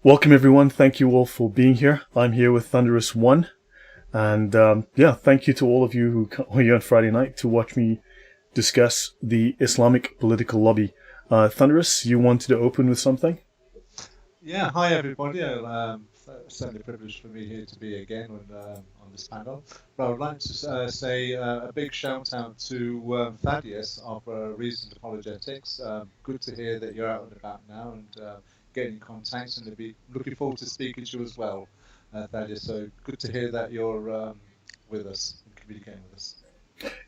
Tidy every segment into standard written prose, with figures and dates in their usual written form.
Welcome everyone, thank you all for being here. I'm here with Thunderous One, and thank you to all of you who were here on Friday night to watch me discuss the Islamic political lobby. Thunderous, you wanted to open with something? Yeah, hi everybody. Certainly a privilege for me here to be again on this panel. But I would like to say a big shout out to Thaddeus of Reasoned Apologetics. Good to hear that you're out and about now and getting in contact, and looking forward to speaking to you as well, Thaddeus. So good to hear that you're with us and communicating with us.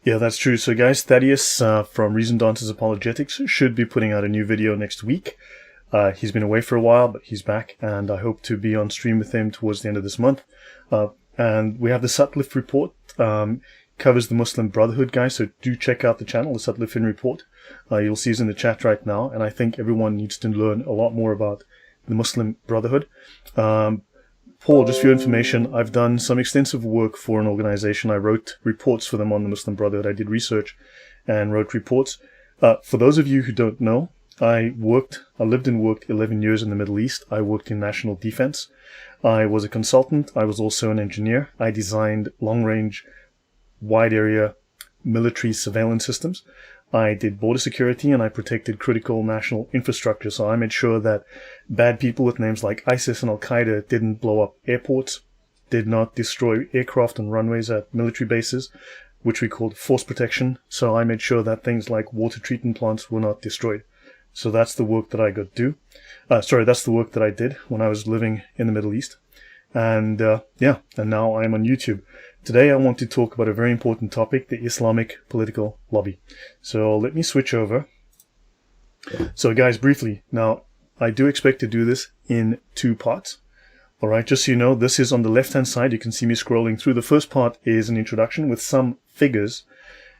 Yeah, that's true. So guys, Thaddeus from Reasoned Answers Apologetics should be putting out a new video next week. He's been away for a while, but he's back, and I hope to be on stream with him towards the end of this month. And we have the Sutliff Report, covers the Muslim Brotherhood, guys, so do check out the channel, the Sutliffin Report. You'll see it's in the chat right now, and I think everyone needs to learn a lot more about the Muslim Brotherhood. Paul, just for your information, I've done some extensive work for an organization. I wrote reports for them on the Muslim Brotherhood. I did research and wrote reports. For those of you who don't know, I lived and worked 11 years in the Middle East. I worked in national defense. I was a consultant. I was also an engineer. I designed long-range, wide-area military surveillance systems. I did border security, and I protected critical national infrastructure. So I made sure that bad people with names like ISIS and Al-Qaeda didn't blow up airports, did not destroy aircraft and runways at military bases, which we called force protection. So I made sure that things like water treatment plants were not destroyed. So that's the work that I got to do. That's the work that I did when I was living in the Middle East. And and now I'm on YouTube. Today I want to talk about a very important topic, the Islamic political lobby. So let me switch over. So guys, briefly, now I do expect to do this in 2 parts. Alright, just so you know, this is on the left-hand side. You can see me scrolling through. The first part is an introduction with some figures.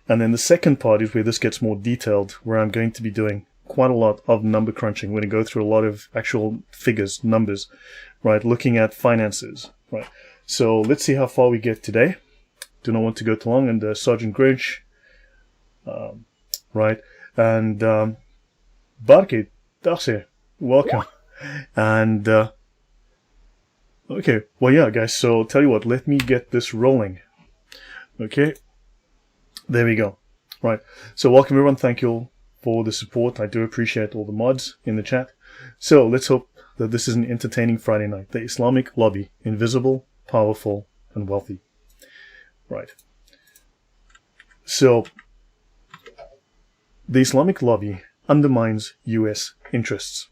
And then the second part is where this gets more detailed, where I'm going to be doing quite a lot of number crunching. We're going to go through a lot of actual figures, numbers, right? Looking at finances, right? So let's see how far we get today. Do not want to go too long. And Sergeant Grinch, right? And Barke, Darcy, welcome. And okay, well, yeah, guys. So tell you what, let me get this rolling. Okay, there we go. Right. So welcome everyone. Thank you all for the support. I do appreciate all the mods in the chat. So let's hope that this is an entertaining Friday night. The Islamic lobby, invisible, powerful, and wealthy. Right. So the Islamic lobby undermines U.S. interests.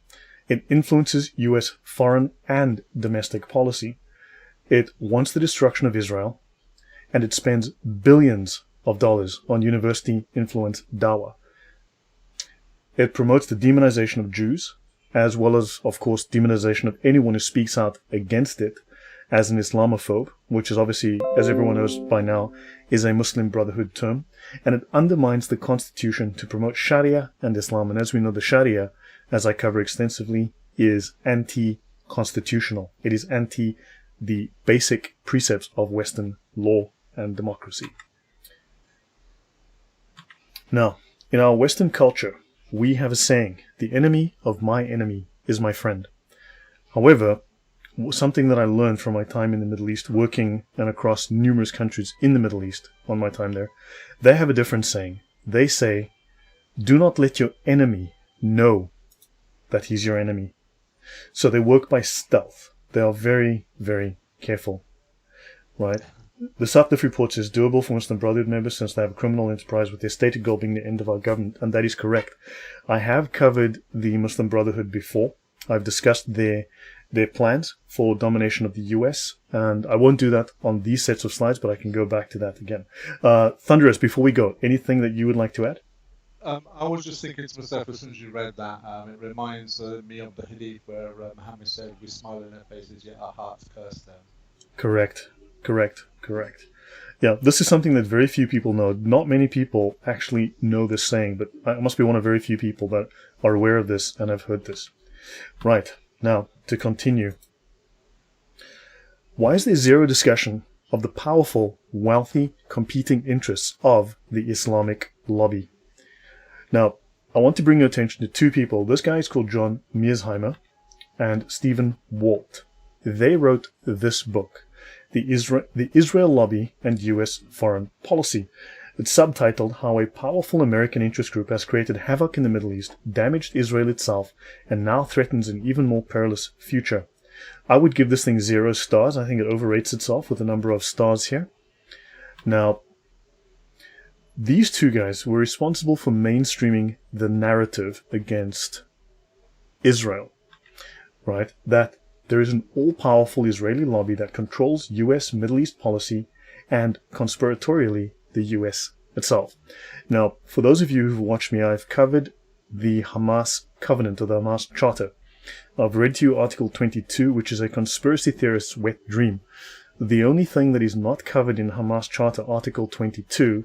It influences U.S. foreign and domestic policy. It wants the destruction of Israel, and it spends billions of dollars on university influence dawah. It promotes the demonization of Jews, as well as, of course, demonization of anyone who speaks out against it as an Islamophobe, which is obviously, as everyone knows by now, is a Muslim Brotherhood term. And it undermines the Constitution to promote Sharia and Islam. And as we know, the Sharia, as I cover extensively, is anti-constitutional. It is anti the basic precepts of Western law and democracy. Now, in our Western culture, we have a saying, the enemy of my enemy is my friend. However, something that I learned from my time in the Middle East, working and across numerous countries in the Middle East on my time there, they have a different saying. They say, do not let your enemy know that he's your enemy. So they work by stealth. They are very, very careful, right? The Sutliff report says doable for Muslim Brotherhood members since they have a criminal enterprise with their stated goal being the end of our government, and that is correct. I have covered the Muslim Brotherhood before. I've discussed their plans for domination of the US, and I won't do that on these sets of slides, but I can go back to that again. Thunderous, before we go, anything that you would like to add? I was just thinking to myself as soon as you read that, it reminds me of the hadith where Muhammad said, we smile in their faces, yet our hearts curse them. Correct. Yeah, this is something that very few people know. Not many people actually know this saying, but I must be one of very few people that are aware of this and have heard this. Right, now, to continue. Why is there zero discussion of the powerful, wealthy, competing interests of the Islamic lobby? Now, I want to bring your attention to 2 people. This guy is called John Mearsheimer, and Stephen Walt. They wrote this book, The Israel Lobby and U.S. Foreign Policy. It's subtitled How a Powerful American Interest Group Has Created Havoc in the Middle East, Damaged Israel Itself, and Now Threatens an Even More Perilous Future. I would give this thing 0 stars. I think it overrates itself with a number of stars here. Now, these two guys were responsible for mainstreaming the narrative against Israel, right? That there is an all-powerful Israeli lobby that controls U.S. Middle East policy and, conspiratorially, the U.S. itself. Now, for those of you who've watched me, I've covered the Hamas Covenant, or the Hamas Charter. I've read to you Article 22, which is a conspiracy theorist's wet dream. The only thing that is not covered in Hamas Charter Article 22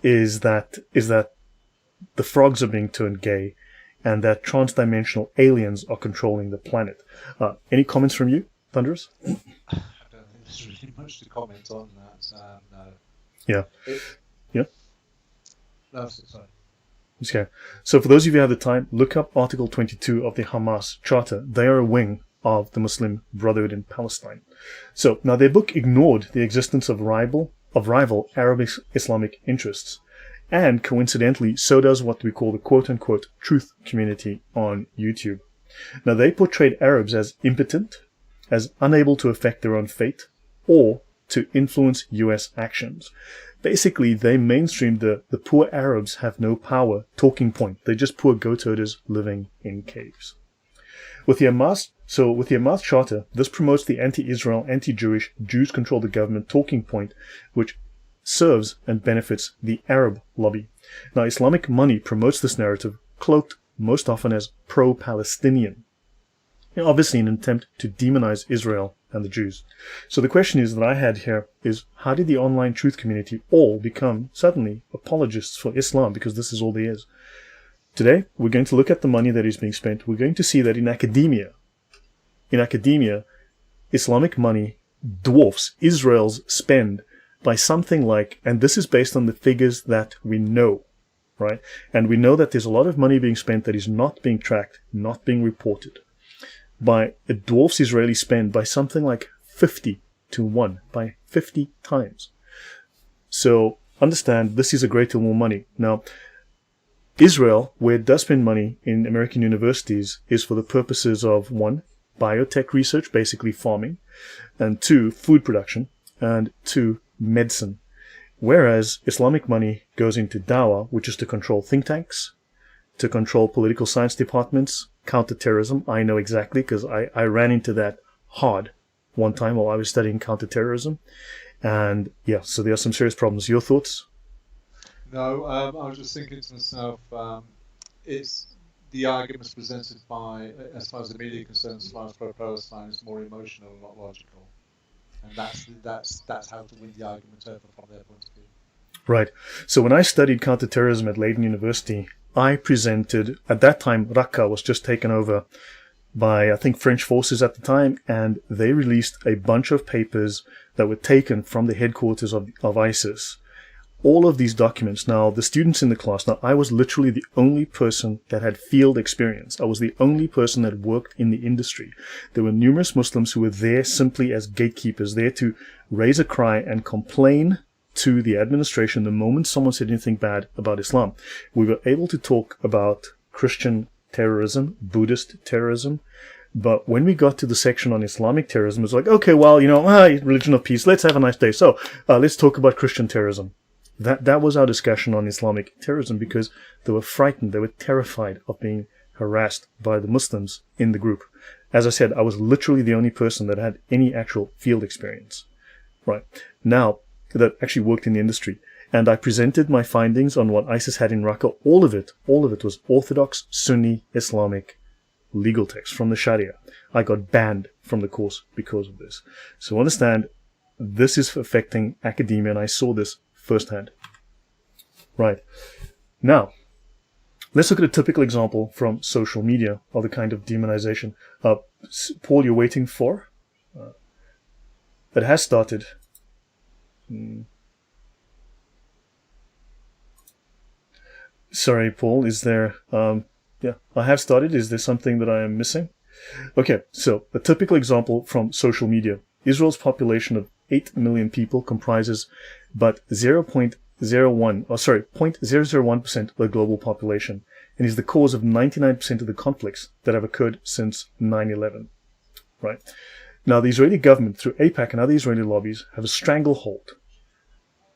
is that the frogs are being turned gay and that transdimensional aliens are controlling the planet. Any comments from you, Thunderous? I don't think there's really much to comment on that. No. Yeah. Yeah? No, sorry. Okay. So for those of you who have the time, look up Article 22 of the Hamas Charter. They are a wing of the Muslim Brotherhood in Palestine. So now their book ignored the existence of rival Arab Islamic interests. And coincidentally, so does what we call the quote-unquote truth community on YouTube. Now, they portrayed Arabs as impotent, as unable to affect their own fate, or to influence U.S. actions. Basically, they mainstreamed the poor Arabs have no power talking point. They're just poor goat herders living in caves. With the Hamas Charter, this promotes the anti-Israel, anti-Jewish, Jews control the government talking point, which serves and benefits the Arab lobby. Now, Islamic money promotes this narrative, cloaked most often as pro-Palestinian, obviously in an attempt to demonize Israel and the Jews. So the question is that I had here is, how did the online truth community all become suddenly apologists for Islam, because this is all there is? Today, we're going to look at the money that is being spent. We're going to see that in academia, Islamic money dwarfs Israel's spend by something like, and this is based on the figures that we know, right? And we know that there's a lot of money being spent that is not being tracked, not being reported. It dwarfs Israeli spend by something like 50 to 1, by 50 times. So understand, this is a great deal more money. Now, Israel, where it does spend money in American universities, is for the purposes of 1, biotech research, basically farming, and 2, food production, and 2, medicine. Whereas Islamic money goes into dawah, which is to control think tanks, to control political science departments, counterterrorism. I know exactly, because I ran into that hard one time while I was studying counterterrorism. And yeah, so there are some serious problems. Your thoughts? No, I was just thinking to myself, it's the arguments presented by, as far as the media concerns, as far as pro-Palestine, is more emotional, not logical. And that's how to win the argument over from their point of view. Right. So when I studied counterterrorism at Leiden University, I presented, at that time, Raqqa was just taken over by, I think, French forces at the time, and they released a bunch of papers that were taken from the headquarters of ISIS. All of these documents. Now, the students in the class, now I was literally the only person that had field experience. I was the only person that worked in the industry. There were numerous Muslims who were there simply as gatekeepers, there to raise a cry and complain to the administration the moment someone said anything bad about Islam. We were able to talk about Christian terrorism, Buddhist terrorism, but when we got to the section on Islamic terrorism, it was like, okay, well, religion of peace, let's have a nice day. So, let's talk about Christian terrorism. That was our discussion on Islamic terrorism, because they were frightened, they were terrified of being harassed by the Muslims in the group. As I said, I was literally the only person that had any actual field experience, right? Now, that actually worked in the industry. And I presented my findings on what ISIS had in Raqqa. All of it was Orthodox, Sunni, Islamic legal text from the Sharia. I got banned from the course because of this. So understand, this is affecting academia, and I saw this firsthand. Right. Now, let's look at a typical example from social media of the kind of demonization. Paul, you're waiting for? That has started. Sorry, Paul, is there... yeah, I have started. Is there something that I am missing? Okay, so a typical example from social media. Israel's population of 8 million people comprises but 0.01% of the global population and is the cause of 99% of the conflicts that have occurred since 9/11. Right? Now, the Israeli government, through AIPAC and other Israeli lobbies, have a stranglehold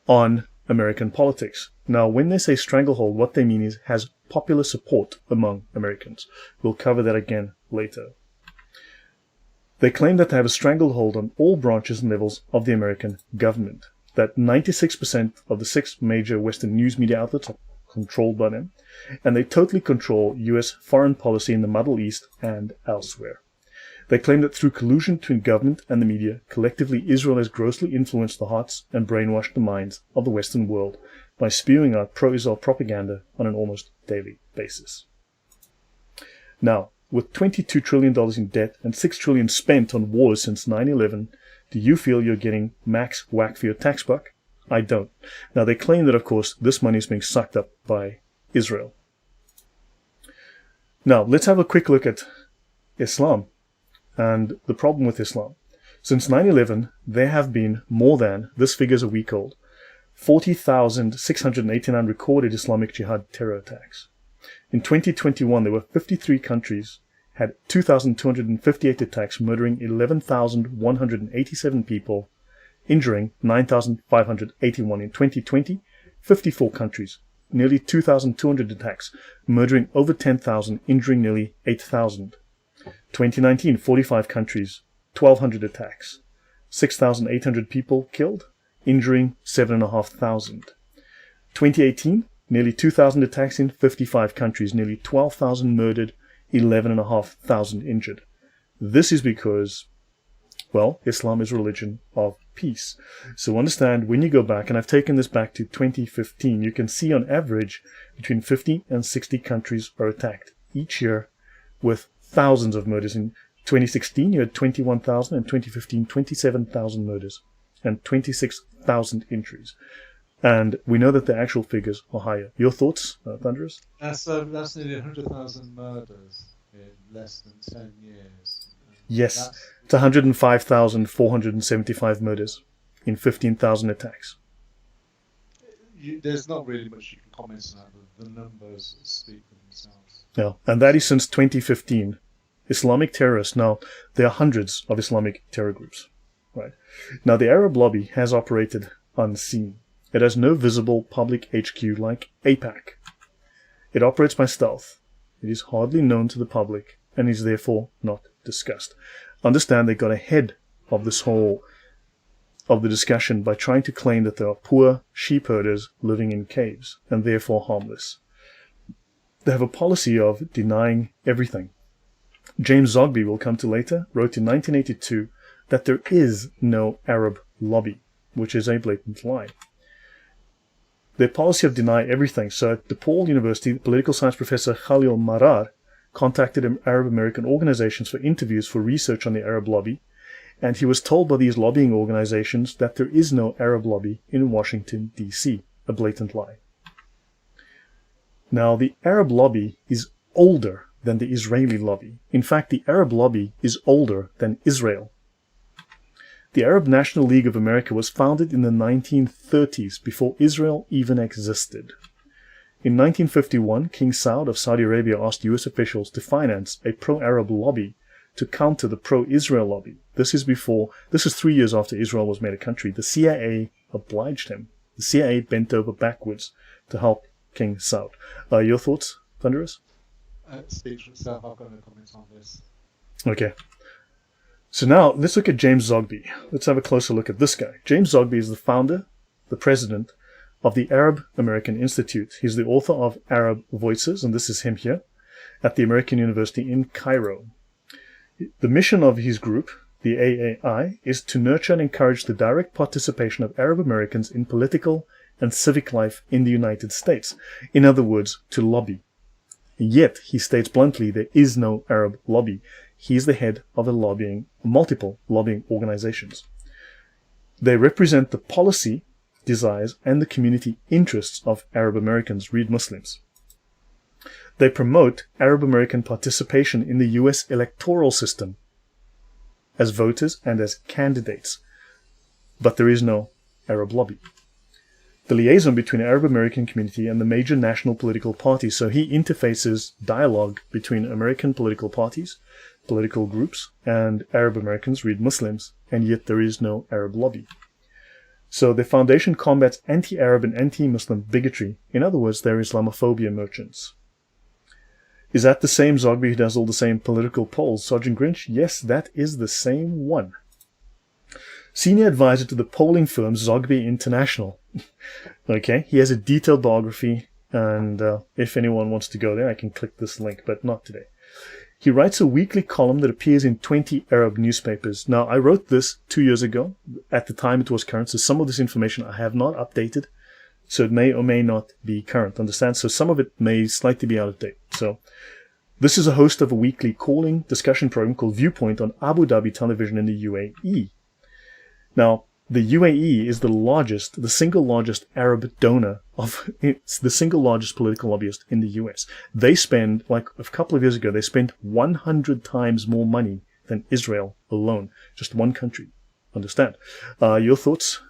on American politics. Now, when they say stranglehold, what they mean is has popular support among Americans. We'll cover that again later. They claim that they have a stranglehold on all branches and levels of the American government, that 96% of the 6 major Western news media outlets are controlled by them, and they totally control US foreign policy in the Middle East and elsewhere. They claim that through collusion between government and the media, collectively Israel has grossly influenced the hearts and brainwashed the minds of the Western world by spewing out pro-Israel propaganda on an almost daily basis. Now, with $22 trillion in debt and $6 trillion spent on wars since 9/11, do you feel you're getting max whack for your tax buck? I don't. Now, they claim that, of course, this money is being sucked up by Israel. Now, let's have a quick look at Islam and the problem with Islam. Since 9/11, there have been more than, this figure's a week old, 40,689 recorded Islamic Jihad terror attacks. In 2021, there were 53 countries, had 2,258 attacks, murdering 11,187 people, injuring 9,581. In 2020, 54 countries, nearly 2,200 attacks, murdering over 10,000, injuring nearly 8,000. 2019, 45 countries, 1,200 attacks, 6,800 people killed, injuring 7,500. 2018, nearly 2,000 attacks in 55 countries, nearly 12,000 murdered, 11,500 injured. This is because, well, Islam is a religion of peace. So understand, when you go back, and I've taken this back to 2015, you can see on average between 50 and 60 countries are attacked each year with thousands of murders. In 2016, you had 21,000, and 2015, 27,000 murders and 26,000 injuries. And we know that the actual figures are higher. Your thoughts, Thunderous? That's nearly 100,000 murders in less than 10 years. Yes, it's 105,475 murders in 15,000 attacks. There's not really much you can comment on that. The numbers speak for themselves. Yeah, and that is since 2015. Islamic terrorists, now, there are hundreds of Islamic terror groups. Right. Now, the Arab lobby has operated unseen. It has no visible public HQ like AIPAC. It operates by stealth. It is hardly known to the public and is therefore not discussed. Understand they got ahead of this whole of the discussion by trying to claim that there are poor sheep herders living in caves and therefore harmless. They have a policy of denying everything. James Zogby, we'll come to later, wrote in 1982 that there is no Arab lobby, which is a blatant lie. Their policy of deny everything. So at DePaul University, the political science professor Khalil Marar contacted Arab American organizations for interviews for research on the Arab lobby, and he was told by these lobbying organizations that there is no Arab lobby in Washington, D.C., a blatant lie. Now, the Arab lobby is older than the Israeli lobby. In fact, the Arab lobby is older than Israel. The Arab National League of America was founded in the 1930s, before Israel even existed. In 1951, King Saud of Saudi Arabia asked US officials to finance a pro-Arab lobby to counter the pro-Israel lobby. This is 3 years after Israel was made a country. The CIA obliged him. The CIA bent over backwards to help King Saud. Your thoughts, Thunderous? It speaks for itself. I've got no comments on this. Okay. So now, let's look at James Zogby. Let's have a closer look at this guy. James Zogby is the founder, the president of the Arab American Institute. He's the author of Arab Voices, and this is him here, at the American University in Cairo. The mission of his group, the AAI, is to nurture and encourage the direct participation of Arab Americans in political and civic life in the United States. In other words, to lobby. Yet, he states bluntly, there is no Arab lobby. He is the head of multiple lobbying organizations. They represent the policy, desires, and the community interests of Arab Americans, read Muslims. They promote Arab American participation in the US electoral system as voters and as candidates. But there is no Arab lobby. The liaison between the Arab American community and the major national political parties. So he interfaces dialogue between American political parties, political groups, and Arab Americans, read Muslims, and yet there is no Arab lobby. So the foundation combats anti-Arab and anti-Muslim bigotry. In other words, they're Islamophobia merchants. Is that the same Zogby who does all the same political polls, Sergeant Grinch? Yes, that is the same one. Senior advisor to the polling firm Zogby International. Okay, he has a detailed biography, and if anyone wants to go there, I can click this link, but not today. He writes a weekly column that appears in 20 Arab newspapers. Now, I wrote this 2 years ago. At the time, it was current, so some of this information I have not updated, so it may or may not be current, understand? So some of it may slightly be out of date. So this is a host of a weekly calling discussion program called Viewpoint on Abu Dhabi television in the UAE. Now, the UAE is the single largest Arab donor it's the single largest political lobbyist in the US. They spend, like a couple of years ago, they spent 100 times more money than Israel alone. Just one country. Understand? Your thoughts,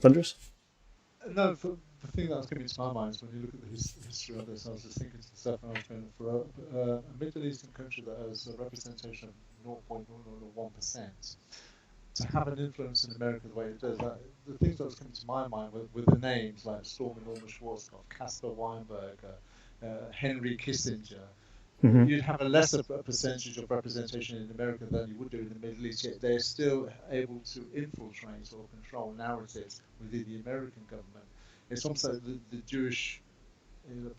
Thunderous? No, the thing that's coming to my mind is when you look at the history of this, I was just thinking to myself, for a Middle Eastern country that has a representation of 0.001%, to have an influence in America the way it does, the things that was coming to my mind with the names like Stormy Norman Schwarzkopf, Caspar Weinberg, Henry Kissinger, you'd have a lesser percentage of representation in America than you would do in the Middle East, yet they're still able to infiltrate or control narratives within the American government. It's almost like the Jewish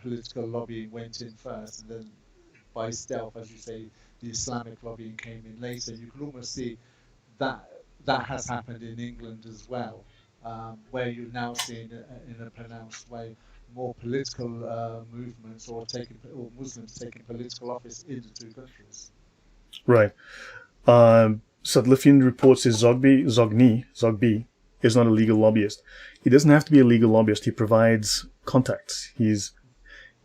political lobbying went in first, and then by stealth, as you say, the Islamic lobbying came in later. You can almost see that has happened in England as well, where you're now seeing in a pronounced way more political movements or Muslims taking political office in the two countries. Right. Sadlifian reports is Zogby is not a legal lobbyist. He doesn't have to be a legal lobbyist. He provides contacts. He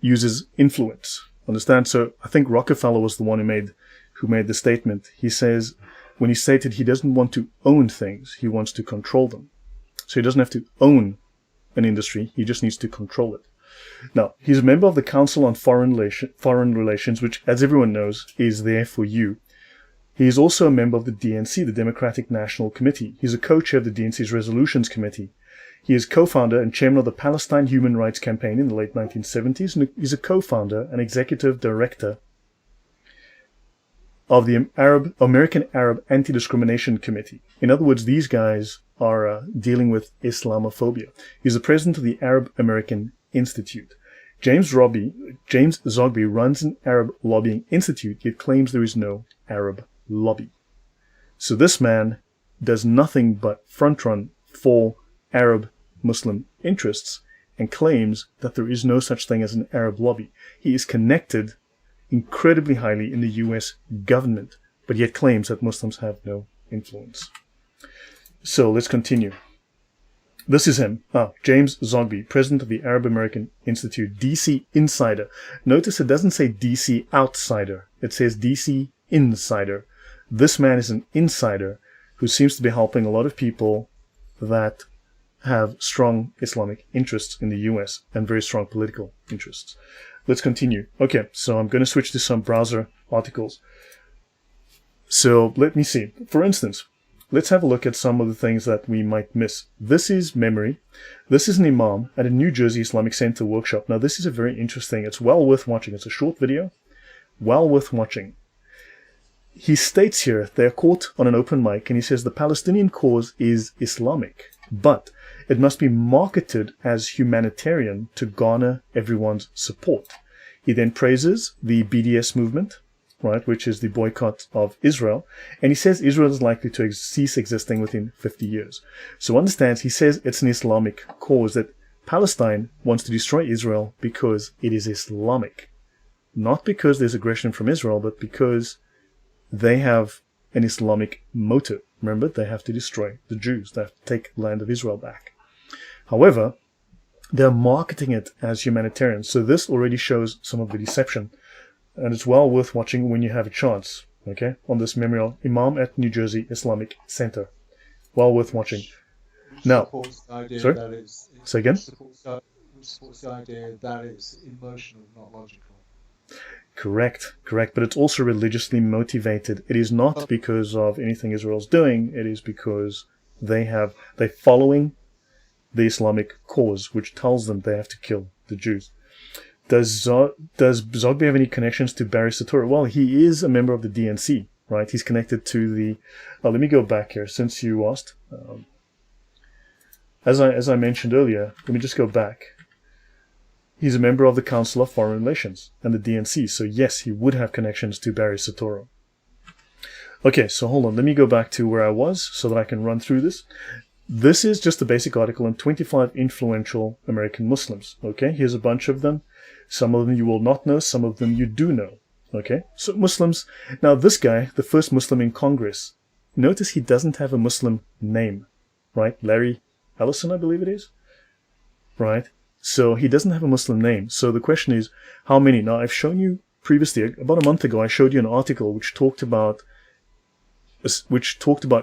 uses influence. Understand? So I think Rockefeller was the one who made the statement. He says, when he stated he doesn't want to own things, he wants to control them. So he doesn't have to own an industry, he just needs to control it. Now, he's a member of the Council on Foreign Relations, which, as everyone knows, is there for you. He is also a member of the DNC, the Democratic National Committee. He's a co-chair of the DNC's Resolutions Committee. He is co-founder and chairman of the Palestine Human Rights Campaign in the late 1970s, and he's a co-founder and executive director of the American Arab Anti-Discrimination Committee. In other words, these guys are dealing with Islamophobia. He's the president of the Arab American Institute. James Zogby runs an Arab lobbying institute, yet claims there is no Arab lobby. So this man does nothing but front run for Arab Muslim interests and claims that there is no such thing as an Arab lobby. He is connected incredibly highly in the US government, but yet claims that Muslims have no influence. So let's continue. This is him, James Zogby, president of the Arab American Institute, DC Insider. Notice it doesn't say DC Outsider, it says DC Insider. This man is an insider who seems to be helping a lot of people that have strong Islamic interests in the US and very strong political interests. Let's continue. Okay, so I'm going to switch to some browser articles. So let me see. For instance, let's have a look at some of the things that we might miss. This is memory. This is an imam at a New Jersey Islamic Center workshop. Now, this is a very interesting, it's well worth watching. It's a short video, well worth watching. He states here, they're caught on an open mic, and he says the Palestinian cause is Islamic, but it must be marketed as humanitarian to garner everyone's support. He then praises the BDS movement, right, which is the boycott of Israel, and he says Israel is likely to cease existing within 50 years. So understands, he says it's an Islamic cause, that Palestine wants to destroy Israel because it is Islamic. Not because there's aggression from Israel, but because they have an Islamic motive. Remember, they have to destroy the Jews. They have to take the land of Israel back. However, they're marketing it as humanitarian. So this already shows some of the deception. and it's well worth watching when you have a chance. Okay, on this memory of Imam at New Jersey Islamic Center. Well worth watching. Which Now, supports the idea sorry? that it's, Say again? which supports the idea that it's emotional, not logical. Correct. But it's also religiously motivated. It is not because of anything Israel's doing. It is because they're following the Islamic cause, which tells them they have to kill the Jews. Does Zogby have any connections to Barry Soetoro? Well, he is a member of the DNC, right? He's connected to the... let me go back here, since you asked. As I mentioned earlier, let me just go back. He's a member of the Council of Foreign Relations and the DNC, so yes, he would have connections to Barry Soetoro. Okay, so hold on, let me go back to where I was so that I can run through this. This is just a basic article on 25 influential American Muslims. Okay, here's a bunch of them. Some of them you will not know, some of them you do know. Okay, so Muslims. Now this guy, the first Muslim in Congress, notice he doesn't have a Muslim name, right? Larry Ellison, I believe it is. Right? So he doesn't have a Muslim name. So the question is, how many? Now I've shown you previously, about a month ago, I showed you an article which talked about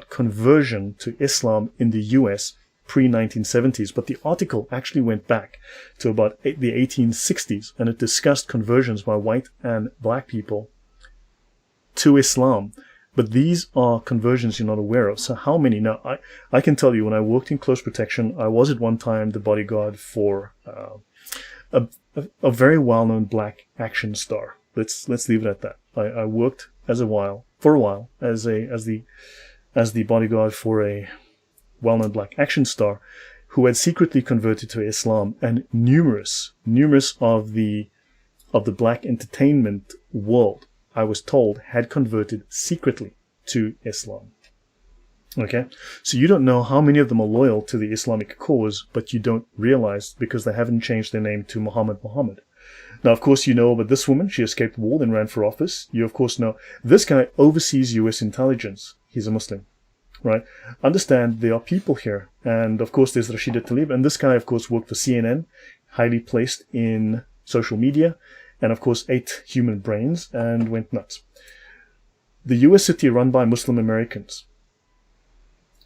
conversion to Islam in the US pre-1970s, but the article actually went back to about the 1860s, and it discussed conversions by white and black people to Islam. But these are conversions you're not aware of. So how many? Now, I can tell you, when I worked in close protection, I was at one time the bodyguard for a very well-known black action star. Let's leave it at that. I worked for a while as the bodyguard for a well-known black action star who had secretly converted to Islam, and numerous of the black entertainment world, I was told, had converted secretly to Islam. Okay, so you don't know how many of them are loyal to the Islamic cause, but you don't realize because they haven't changed their name to Muhammad. Now, of course, you know about this woman. She escaped war and ran for office. You, of course, know this guy oversees U.S. intelligence. He's a Muslim, right? Understand there are people here. And, of course, there's Rashida Tlaib. And this guy, of course, worked for CNN, highly placed in social media, and, of course, ate human brains and went nuts. The U.S. city run by Muslim Americans.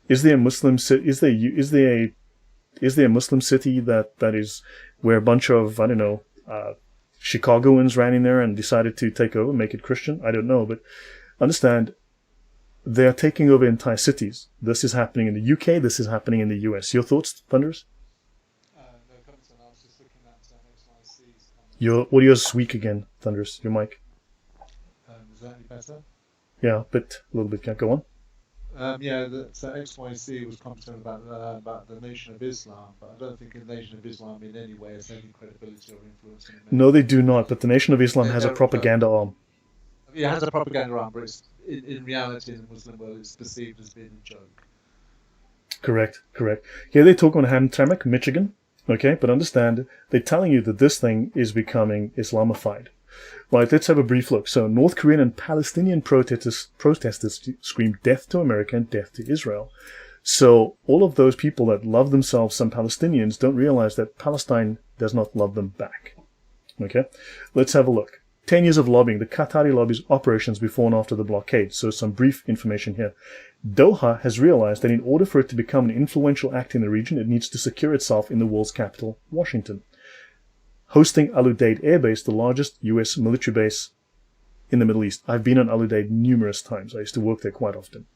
Is there a Muslim city? Is there a Muslim city that is where a bunch of, I don't know, Chicagoans ran in there and decided to take over, make it Christian? I don't know, but understand, they are taking over entire cities. This is happening in the UK. This is happening in the US. Your thoughts, Thunders? No comments on. I was just looking at XYC's comments. Your audio's weak again, Thunders. Your mic. Is that any better? Yeah, but a little bit. Can't go on. So XYC was commenting about the Nation of Islam, but I don't think the Nation of Islam in any way has any credibility or influence. No, they do not. But the Nation of Islam has a propaganda arm. It has a propaganda arm, but it's, in reality, in the Muslim world, it's perceived as being a joke. Correct. Here they talk on Hamtramck, Michigan. Okay, but understand, they're telling you that this thing is becoming Islamified. Right, let's have a brief look. So, North Korean and Palestinian protesters scream death to America and death to Israel. So, all of those people that love themselves, some Palestinians, don't realize that Palestine does not love them back. Okay, let's have a look. 10 years of lobbying. The Qatari lobby's operations before and after the blockade. So, some brief information here. Doha has realized that in order for it to become an influential actor in the region, it needs to secure itself in the world's capital, Washington. Hosting Al Udeid Air Base, the largest U.S. military base in the Middle East. I've been on Al Udeid numerous times. I used to work there quite often.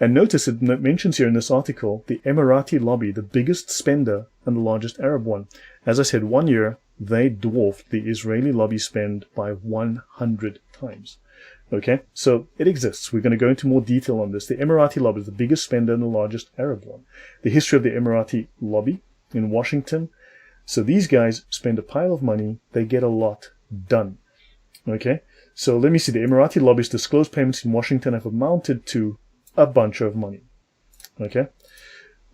And notice it mentions here in this article the Emirati lobby, the biggest spender and the largest Arab one. As I said, 1 year, they dwarfed the Israeli lobby spend by 100 times. Okay, so it exists. We're going to go into more detail on this. The Emirati lobby is the biggest spender and the largest Arab one. The history of the Emirati lobby in Washington. So these guys spend a pile of money. They get a lot done. Okay, so let me see. The Emirati lobby's disclosed payments in Washington have amounted to a bunch of money. Okay,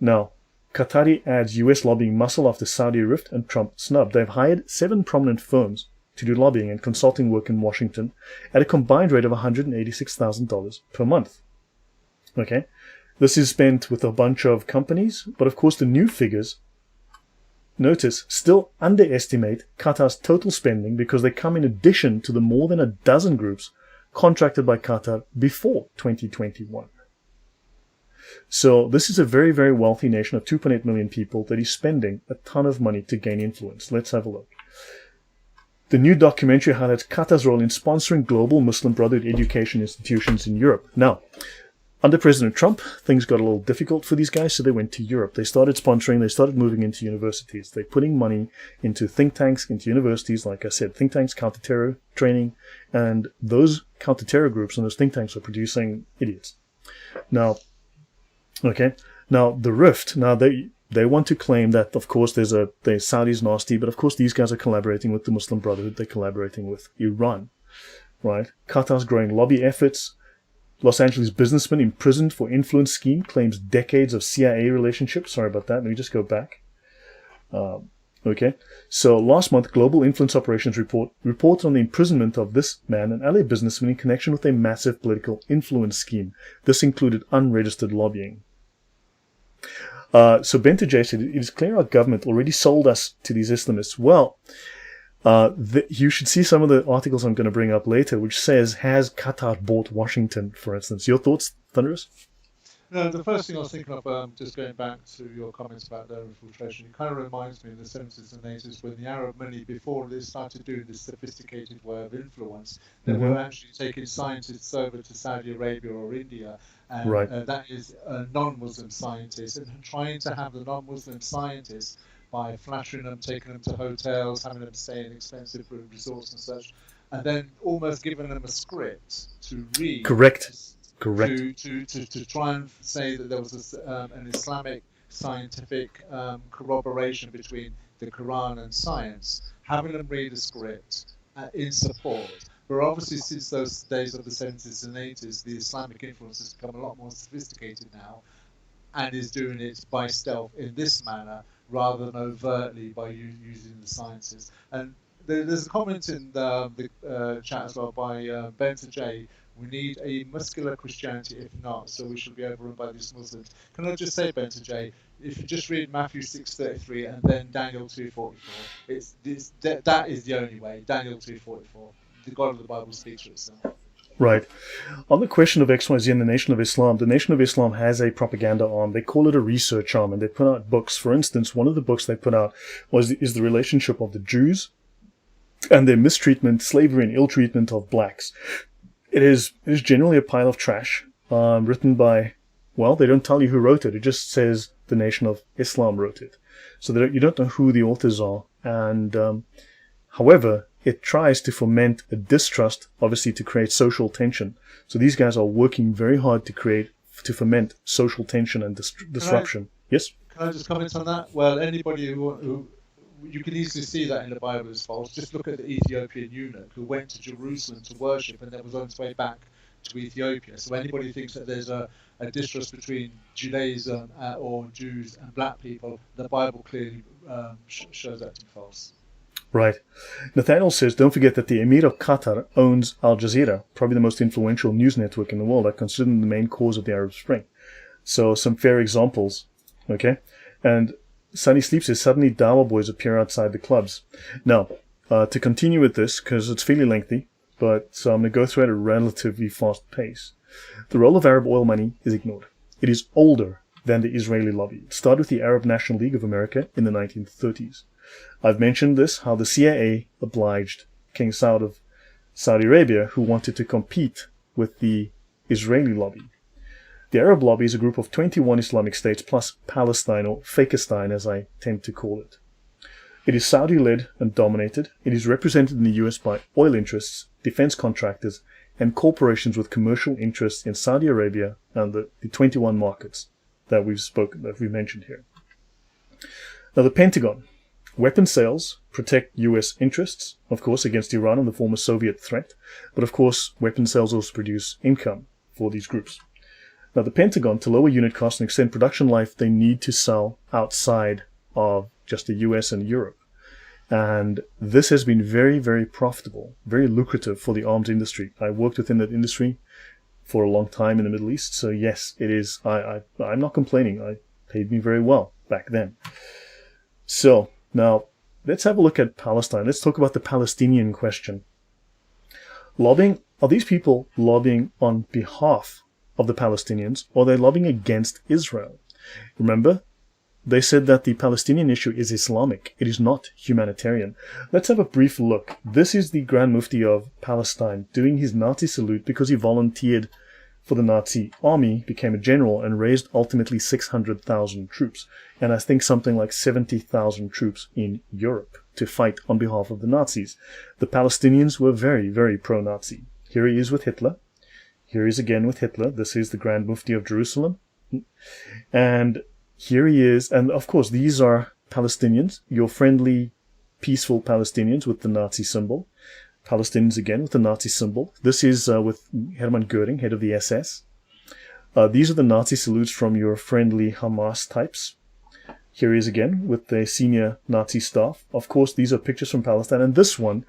now Qatari adds U.S. lobbying muscle after Saudi rift and Trump snub. They've hired 7 prominent firms to do lobbying and consulting work in Washington at a combined rate of $186,000 per month. Okay, this is spent with a bunch of companies, but of course the new figures notice, still underestimate Qatar's total spending because they come in addition to the more than a dozen groups contracted by Qatar before 2021. So this is a very, very wealthy nation of 2.8 million people that is spending a ton of money to gain influence. Let's have a look. The new documentary highlights Qatar's role in sponsoring global Muslim Brotherhood education institutions in Europe. Now, under President Trump, things got a little difficult for these guys, so they went to Europe. They started sponsoring, they started moving into universities. They're putting money into think tanks, into universities, like I said, think tanks, counter-terror training, and those counter-terror groups and those think tanks are producing idiots. Now, the rift, they want to claim that, of course, the Saudis nasty, but of course these guys are collaborating with the Muslim Brotherhood, they're collaborating with Iran, right? Qatar's growing lobby efforts. Los Angeles businessman imprisoned for influence scheme claims decades of CIA relationship. Sorry about that. Let me just go back. So last month, Global Influence Operations reported on the imprisonment of this man, an LA businessman, in connection with a massive political influence scheme. This included unregistered lobbying. So Bente J said, it is clear our government already sold us to these Islamists. Well, you should see some of the articles I'm going to bring up later, which says, has Qatar bought Washington, for instance? Your thoughts, Thunderous? No, the first thing I was thinking of, just going back to your comments about their infiltration, it kind of reminds me in the 70s and 80s when the Arab money, before they started doing this sophisticated way of influence, they were actually taking scientists over to Saudi Arabia or India, and that is non-Muslim scientists, and trying to have the non-Muslim scientists, by flattering them, taking them to hotels, having them stay in expensive resorts and such, and then almost giving them a script to read. Correct. To try and say that there was an Islamic scientific corroboration between the Quran and science, having them read a script in support. But obviously, since those days of the 70s and 80s, the Islamic influence has become a lot more sophisticated now, and is doing it by stealth in this manner, rather than overtly by using the sciences. And there's a comment in the chat as well by Bente J. We need a muscular Christianity, if not, so we should be overrun by these Muslims. Can I just say, Bente J, if you just read Matthew 6:33 and then Daniel 2:44, that is the only way. Daniel 2:44. The God of the Bible speaks for itself. Right. On the question of XYZ and the Nation of Islam has a propaganda arm. They call it a research arm, and they put out books. For instance, one of the books they put out is the relationship of the Jews and their mistreatment, slavery, and ill treatment of blacks. It is generally a pile of trash, written by, well, they don't tell you who wrote it. It just says the Nation of Islam wrote it. So that you don't know who the authors are. And, however, it tries to foment a distrust, obviously to create social tension. So these guys are working very hard to foment social tension and disruption. Yes? Can I just comment on that? Well, anybody who you can easily see that in the Bible is false. Just look at the Ethiopian eunuch who went to Jerusalem to worship and then was on his way back to Ethiopia. So anybody thinks that there's a distrust between Judaism or Jews and black people, the Bible clearly shows that to be false. Right. Nathaniel says, don't forget that the Emir of Qatar owns Al Jazeera, probably the most influential news network in the world, considered the main cause of the Arab Spring. So some fair examples. Okay. And Sunny Sleep says, suddenly Dawa boys appear outside the clubs. Now, to continue with this, because it's fairly lengthy, but so I'm going to go through at a relatively fast pace. The role of Arab oil money is ignored. It is older than the Israeli lobby. It started with the Arab National League of America in the 1930s. I've mentioned this, how the CIA obliged King Saud of Saudi Arabia, who wanted to compete with the Israeli lobby. The Arab lobby is a group of 21 Islamic states plus Palestine, or Fakistan as I tend to call it. It is Saudi-led and dominated. It is represented in the US by oil interests, defense contractors, and corporations with commercial interests in Saudi Arabia and the 21 markets that we've mentioned here. Now, the Pentagon. Weapon sales protect US interests, of course, against Iran and the former Soviet threat. But of course, weapon sales also produce income for these groups. Now, the Pentagon, to lower unit costs and extend production life, they need to sell outside of just the US and Europe. And this has been very, very profitable, very lucrative for the arms industry. I worked within that industry for a long time in the Middle East. So yes, it is. I'm not complaining. It paid me very well back then. So Now, let's have a look at Palestine. Let's talk about the Palestinian question. Are these people lobbying on behalf of the Palestinians, or are they lobbying against Israel? Remember, they said that the Palestinian issue is Islamic. It is not humanitarian. Let's have a brief look. This is the Grand Mufti of Palestine doing his Nazi salute because he volunteered for the Nazi army, became a general, and raised ultimately 600,000 troops. And I think something like 70,000 troops in Europe to fight on behalf of the Nazis. The Palestinians were very, very pro-Nazi. Here he is with Hitler. Here he is again with Hitler. This is the Grand Mufti of Jerusalem. And here he is. And of course, these are Palestinians, your friendly, peaceful Palestinians with the Nazi symbol. Palestinians again with the Nazi symbol. This is with Hermann Göring, head of the SS. These are the Nazi salutes from your friendly Hamas types. Here he is again with the senior Nazi staff. Of course, these are pictures from Palestine. And this one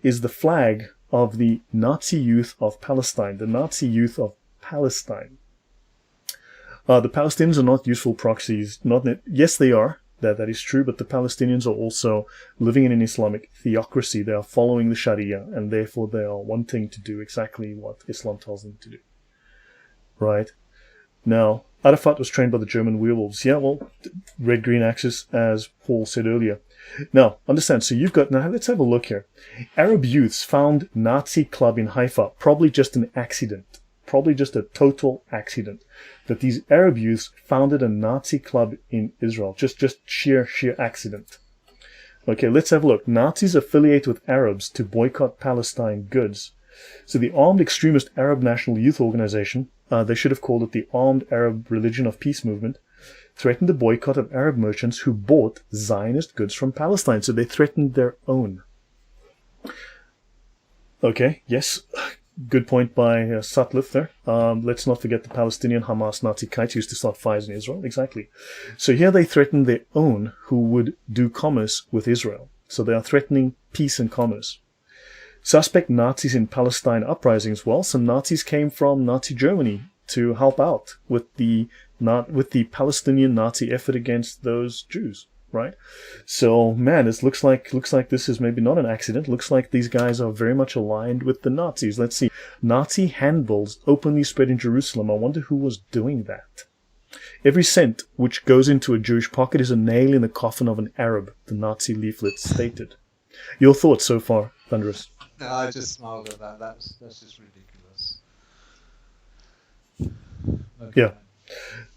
is the flag of the Nazi youth of Palestine. The Nazi youth of Palestine. The Palestinians are not useful proxies. Yes, they are. That is true, but the Palestinians are also living in an Islamic theocracy. They are following the Sharia, and therefore they are wanting to do exactly what Islam tells them to do. Right? Now, Arafat was trained by the German werewolves. Yeah, well, red-green axis, as Paul said earlier. Now, understand, so now let's have a look here. Arab youths found Nazi club in Haifa, probably just an accident. Probably just a total accident that these Arab youths founded a Nazi club in Israel. Just sheer accident. Okay, let's have a look. Nazis affiliate with Arabs to boycott Palestine goods. So the Armed Extremist Arab National Youth Organization, they should have called it the Armed Arab Religion of Peace Movement, threatened the boycott of Arab merchants who bought Zionist goods from Palestine. So they threatened their own. Okay, yes. Good point by Sutliff there. Let's not forget the Palestinian Hamas Nazi kites used to start fires in Israel. Exactly. So here they threaten their own who would do commerce with Israel. So they are threatening peace and commerce. Suspect Nazis in Palestine uprisings. Well, some Nazis came from Nazi Germany to help out with the Palestinian Nazi effort against those Jews. Right? So, man, it looks like this is maybe not an accident. Looks like these guys are very much aligned with the Nazis. Let's see. Nazi handbills openly spread in Jerusalem. I wonder who was doing that. Every cent which goes into a Jewish pocket is a nail in the coffin of an Arab, the Nazi leaflet stated. Your thoughts so far, Thunderous? No, I just smiled at that. That's just ridiculous. Okay. Yeah.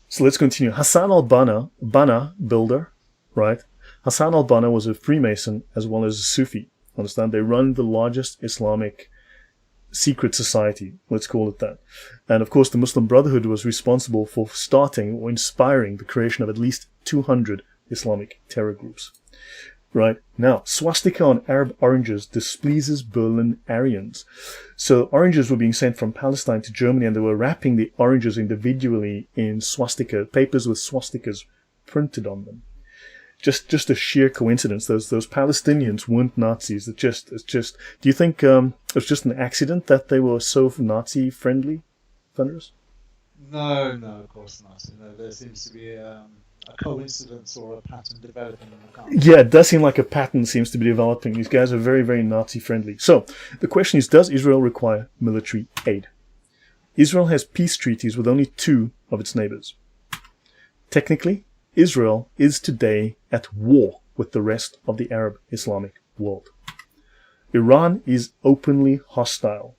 So let's continue. Hassan al-Banna builder. Right? Hassan al-Banna was a Freemason as well as a Sufi. Understand? They run the largest Islamic secret society, let's call it that. And of course, the Muslim Brotherhood was responsible for starting or inspiring the creation of at least 200 Islamic terror groups. Right? Now, swastika on Arab oranges displeases Berlin Aryans. So oranges were being sent from Palestine to Germany, and they were wrapping the oranges individually in swastika, papers with swastikas printed on them. Just a sheer coincidence. Those Palestinians weren't Nazis. It's just. Do you think it was just an accident that they were so Nazi friendly, Thunderous? No, of course not. There seems to be a coincidence or a pattern developing in the country. Yeah, it does seem like a pattern seems to be developing. These guys are very, very Nazi friendly. So the question is, does Israel require military aid? Israel has peace treaties with only 2 of its neighbors. Technically, Israel is today at war with the rest of the Arab Islamic world. Iran is openly hostile.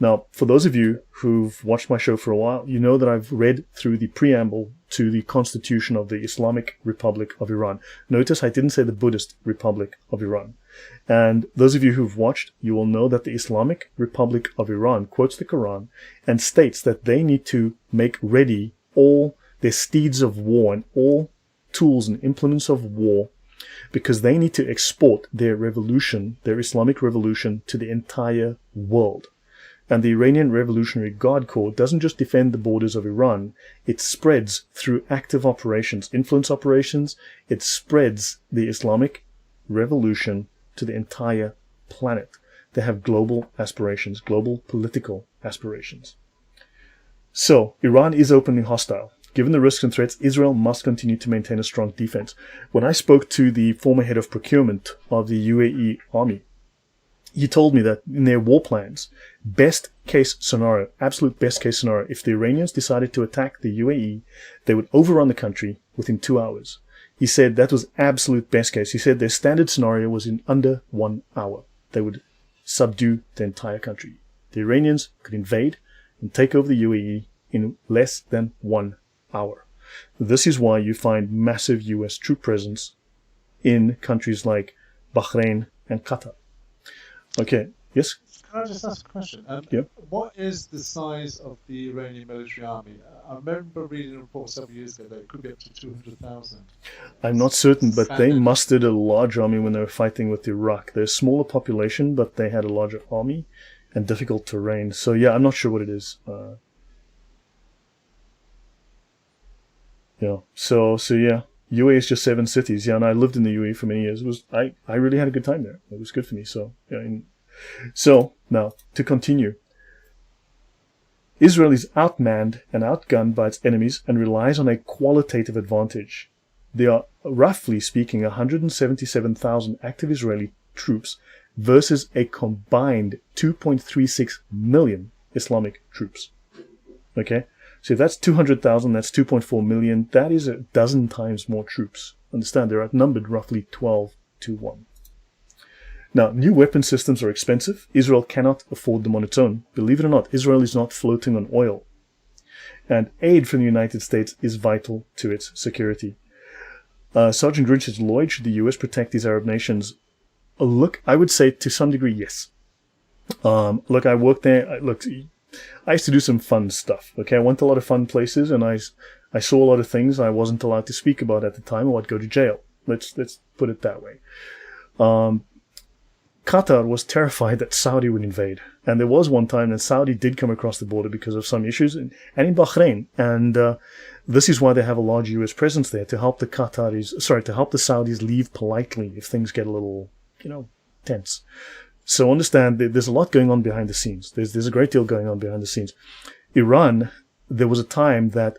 Now, for those of you who've watched my show for a while, you know that I've read through the preamble to the Constitution of the Islamic Republic of Iran. Notice I didn't say the Buddhist Republic of Iran. And those of you who've watched, you will know that the Islamic Republic of Iran quotes the Quran and states that they need to make ready all their steeds of war and all tools and implements of war, because they need to export their revolution, their Islamic revolution, to the entire world. And the Iranian Revolutionary Guard Corps doesn't just defend the borders of Iran, it spreads through active operations, influence operations, it spreads the Islamic revolution to the entire planet. They have global aspirations, global political aspirations. So, Iran is openly hostile. Given the risks and threats, Israel must continue to maintain a strong defense. When I spoke to the former head of procurement of the UAE army, he told me that in their war plans, best case scenario, absolute best case scenario, if the Iranians decided to attack the UAE, they would overrun the country within 2 hours. He said that was absolute best case. He said their standard scenario was in under 1 hour. They would subdue the entire country. The Iranians could invade and take over the UAE in less than 1 hour. This is why you find massive US troop presence in countries like Bahrain and Qatar. Okay, yes? Can I just ask a question? Yeah. What is the size of the Iranian military army? I remember reading a report several years ago that it could be up to 200,000. I'm not certain, but they mustered a large army when they were fighting with Iraq. They're a smaller population, but they had a larger army and difficult terrain. So yeah, I'm not sure what it is. Yeah. So yeah. UAE is just 7 cities. Yeah, and I lived in the UAE for many years. I really had a good time there. It was good for me. So yeah. So now to continue. Israel is outmanned and outgunned by its enemies and relies on a qualitative advantage. There are, roughly speaking, 177,000 active Israeli troops versus a combined 2.36 million Islamic troops. Okay? So if that's 200,000, that's 2.4 million. That is a dozen times more troops. Understand, they're outnumbered roughly 12 to 1. Now, new weapon systems are expensive. Israel cannot afford them on its own. Believe it or not, Israel is not floating on oil. And aid from the United States is vital to its security. Sergeant Richard Lloyd, should the US protect these Arab nations? Look, I would say to some degree, yes. Look, I worked there. I used to do some fun stuff. Okay, I went to a lot of fun places, and I saw a lot of things I wasn't allowed to speak about at the time, or I'd go to jail. Let's put it that way. Qatar was terrified that Saudi would invade, and there was one time that Saudi did come across the border because of some issues, and in Bahrain, and this is why they have a large US presence there, to help the Saudis leave politely if things get a little, tense. So understand that there's a lot going on behind the scenes. There's a great deal going on behind the scenes. Iran, there was a time that,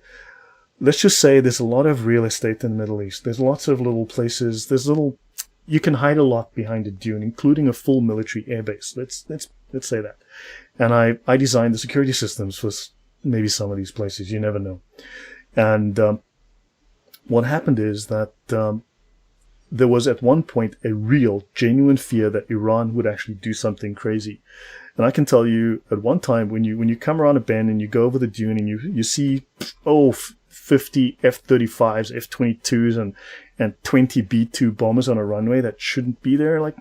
let's just say there's a lot of real estate in the Middle East. There's lots of little places. You can hide a lot behind a dune, including a full military airbase. Let's say that. And I designed the security systems for maybe some of these places. You never know. And what happened is that there was at one point a real, genuine fear that Iran would actually do something crazy. And I can tell you, at one time, when you come around a bend and you go over the dune and you see 50 F-35s, F-22s, and 20 B-2 bombers on a runway that shouldn't be there,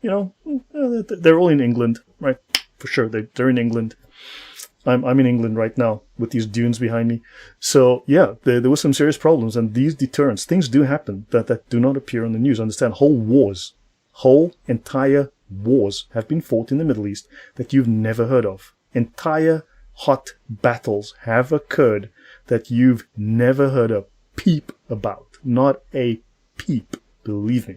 they're all in England, right? For sure, they're in England. I'm in England right now with these dunes behind me. So yeah, there were some serious problems, and these deterrents, things do happen that do not appear on the news. Understand, whole entire wars have been fought in the Middle East that you've never heard of. Entire hot battles have occurred that you've never heard a peep about. Not a peep, believe me.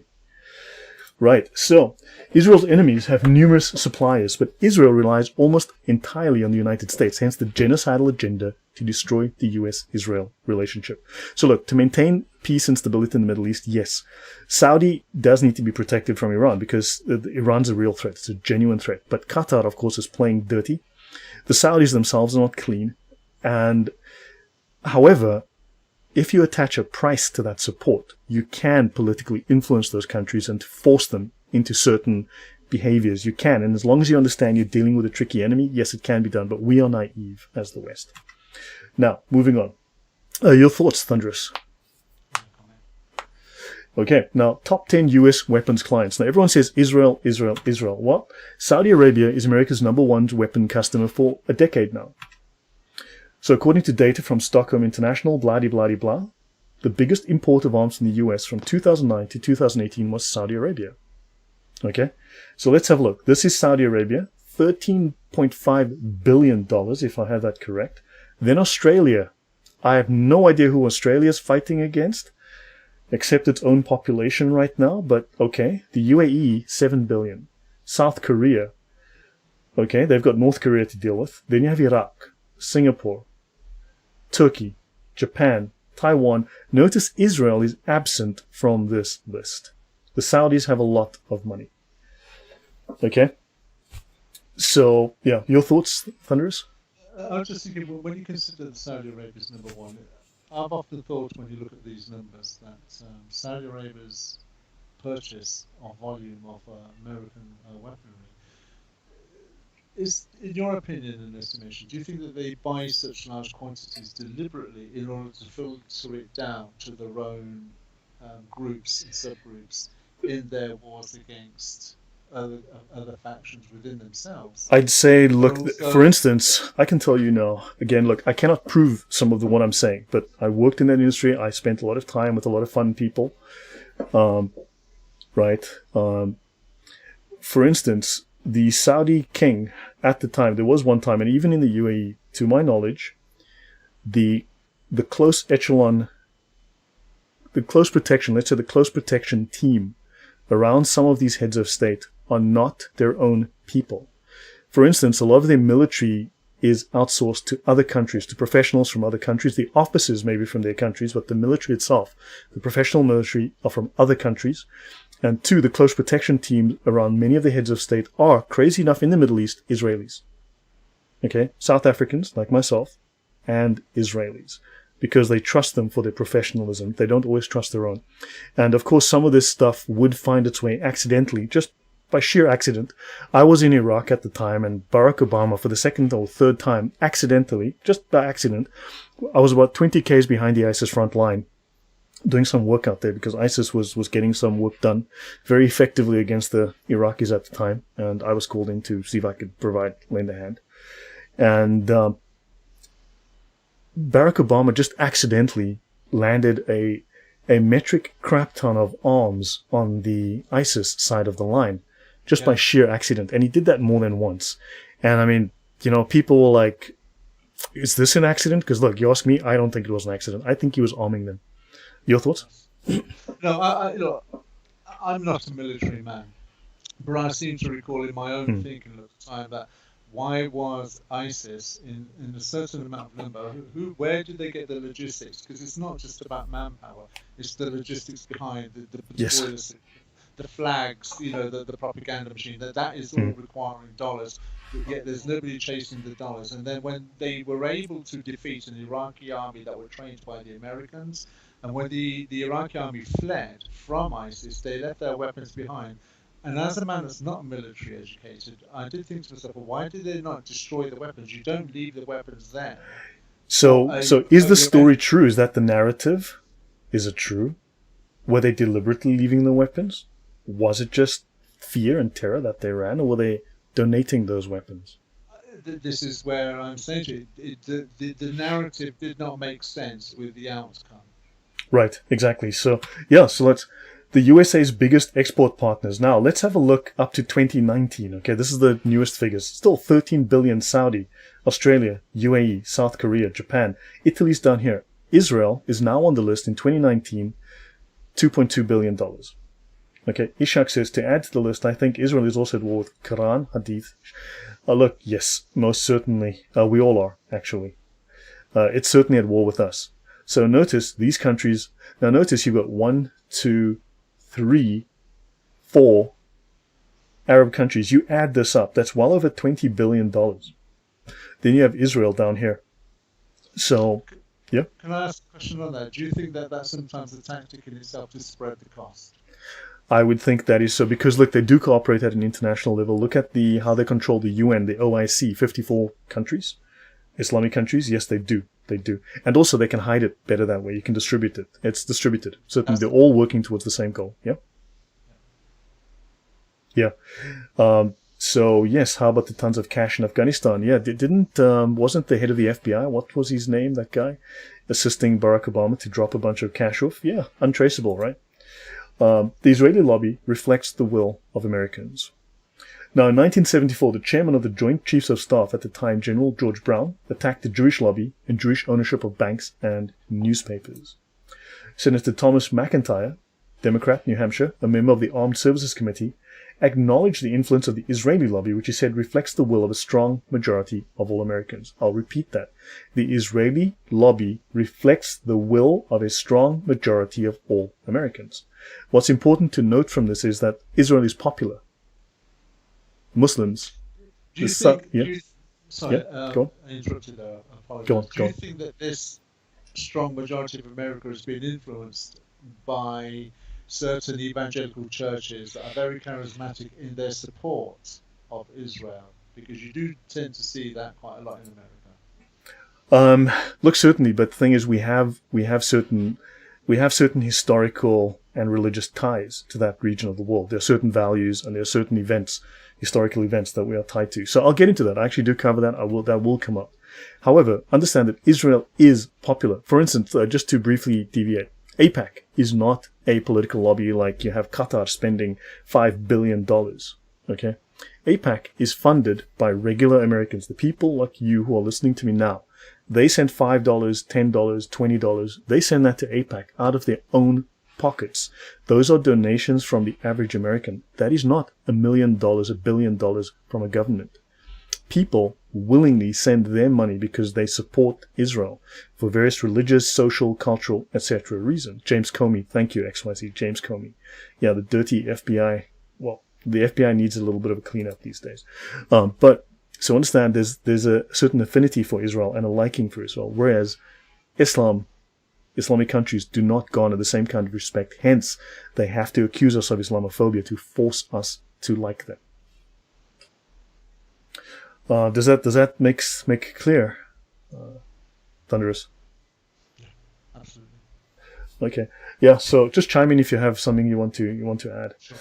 Right, so Israel's enemies have numerous suppliers, but Israel relies almost entirely on the United States, hence the genocidal agenda to destroy the US-Israel relationship. So look, to maintain peace and stability in the Middle East, yes, Saudi does need to be protected from Iran because Iran's a real threat. It's a genuine threat. But Qatar, of course, is playing dirty. The Saudis themselves are not clean. And however, if you attach a price to that support, you can politically influence those countries and force them into certain behaviors. You can, and as long as you understand you're dealing with a tricky enemy, yes, it can be done, but we are naive as the West. Now, moving on. Your thoughts, Thunderous? Okay, now, top 10 US weapons clients. Now, everyone says Israel, Israel, Israel. Well, Saudi Arabia is America's #1 weapon customer for a decade now. So according to data from Stockholm International, blah-de-blah-de-blah, the biggest import of arms from the US from 2009 to 2018 was Saudi Arabia. Okay, so let's have a look. This is Saudi Arabia, $13.5 billion, if I have that correct. Then Australia. I have no idea who Australia is fighting against, except its own population right now, but okay. The UAE, $7 billion. South Korea. Okay, they've got North Korea to deal with. Then you have Iraq, Singapore, Turkey, Japan, Taiwan. Notice Israel is absent from this list. The Saudis have a lot of money. Okay? So, yeah, your thoughts, Thunderous? I was just thinking, when you consider that Saudi Arabia is number one, I've often thought when you look at these numbers that Saudi Arabia's purchase or volume of American weaponry is, in your opinion and estimation, do you think that they buy such large quantities deliberately in order to filter it down to their own groups and subgroups in their wars against other factions within themselves? I'd say, look, for instance, I can tell you now, again, look, I cannot prove some of what I'm saying, but I worked in that industry. I spent a lot of time with a lot of fun people, right? For instance, the Saudi king at the time, there was one time, and even in the UAE, to my knowledge, the close echelon, the close protection, let's say the close protection team around some of these heads of state are not their own people. For instance, a lot of their military is outsourced to other countries, to professionals from other countries. The officers may be from their countries, but the military itself, the professional military, are from other countries. And two, the close protection teams around many of the heads of state are, crazy enough in the Middle East, Israelis. Okay? South Africans, like myself, and Israelis. Because they trust them for their professionalism. They don't always trust their own. And of course, some of this stuff would find its way accidentally, just by sheer accident. I was in Iraq at the time, and Barack Obama, for the second or third time, accidentally, just by accident, I was about 20 k's behind the ISIS front line, doing some work out there because ISIS was getting some work done very effectively against the Iraqis at the time, and I was called in to see if I could lend a hand. And Barack Obama just accidentally landed a metric crap ton of arms on the ISIS side of the line, just by sheer accident. And he did that more than once. And I mean, you know, people were like, is this an accident? Because look, you ask me, I don't think it was an accident. I think he was arming them. Your thoughts? No, I'm not a military man, but I seem to recall in my own thinking at the time that why was ISIS in a certain amount of number? Where did they get the logistics? Because it's not just about manpower; it's the logistics behind the yes. The flags, you know, the propaganda machine. That is all requiring dollars. But yet there's nobody chasing the dollars. And then when they were able to defeat an Iraqi army that were trained by the Americans, and when the Iraqi army fled from ISIS, they left their weapons behind. And as a man that's not military educated, I did think to myself, well, why did they not destroy the weapons? You don't leave the weapons there. So is the story true? Is that the narrative? Is it true? Were they deliberately leaving the weapons? Was it just fear and terror that they ran, or were they donating those weapons? This is where I'm saying to you, the narrative did not make sense with the outcome. Right, exactly. So, yeah, so let's... The USA's biggest export partners. Now, let's have a look up to 2019. Okay, this is the newest figures. Still 13 billion Saudi, Australia, UAE, South Korea, Japan. Italy's down here. Israel is now on the list in 2019, $2.2 billion. Okay, Ishak says, to add to the list, I think Israel is also at war with Quran, Hadith. Look, yes, most certainly. We all are, actually. It's certainly at war with us. So notice these countries. Now notice you've got 1, 2, 3, 4 Arab countries. You add this up, that's well over $20 billion. Then you have Israel down here. So, yeah. Can I ask a question on that? Do you think that that's sometimes a tactic in itself to spread the cost? I would think that is so, because look, they do cooperate at an international level. Look at how they control the UN, the OIC, 54 countries, Islamic countries. Yes, they do. They do. And also they can hide it better that way. You can distribute it. It's distributed. Certainly they're all working towards the same goal. Yeah? Yeah. So yes, how about the tons of cash in Afghanistan? Yeah, wasn't the head of the FBI, what was his name, that guy, assisting Barack Obama to drop a bunch of cash off? Yeah, untraceable, right? The Israeli lobby reflects the will of Americans. Now, in 1974, the chairman of the Joint Chiefs of Staff at the time, General George Brown, attacked the Jewish lobby and Jewish ownership of banks and newspapers. Senator Thomas McIntyre, Democrat, New Hampshire, a member of the Armed Services Committee, acknowledge the influence of the Israeli lobby, which he said reflects the will of a strong majority of all Americans. I'll repeat that. The Israeli lobby reflects the will of a strong majority of all Americans. What's important to note from this is that Israel is popular. Muslims. Sorry, go on. I interrupted there. I apologize. Go on, Do you think that this strong majority of America has been influenced by certain evangelical churches that are very charismatic in their support of Israel? Because you do tend to see that quite a lot in America. Look, certainly, but the thing is, we have certain historical and religious ties to that region of the world. There are certain values and there are certain events, historical events that we are tied to. So I'll get into that. I actually do cover that. That will come up. However, understand that Israel is popular. For instance, just to briefly deviate, AIPAC is not a political lobby like you have Qatar spending $5 billion. Okay? AIPAC is funded by regular Americans, the people like you who are listening to me now. They send $5, $10, $20. They send that to AIPAC out of their own pockets. Those are donations from the average American. That is not $1 million, $1 billion from a government. People willingly send their money because they support Israel for various religious, social, cultural, etc. reasons. James Comey, thank you, XYZ, James Comey. Yeah, the dirty FBI. Well, the FBI needs a little bit of a cleanup these days. But so understand there's a certain affinity for Israel and a liking for Israel, whereas Islamic countries do not garner the same kind of respect. Hence, they have to accuse us of Islamophobia to force us to like them. Does that make clear, Thunderous? Yeah, absolutely. Okay. Yeah. So just chime in if you have something you want to add. Sure.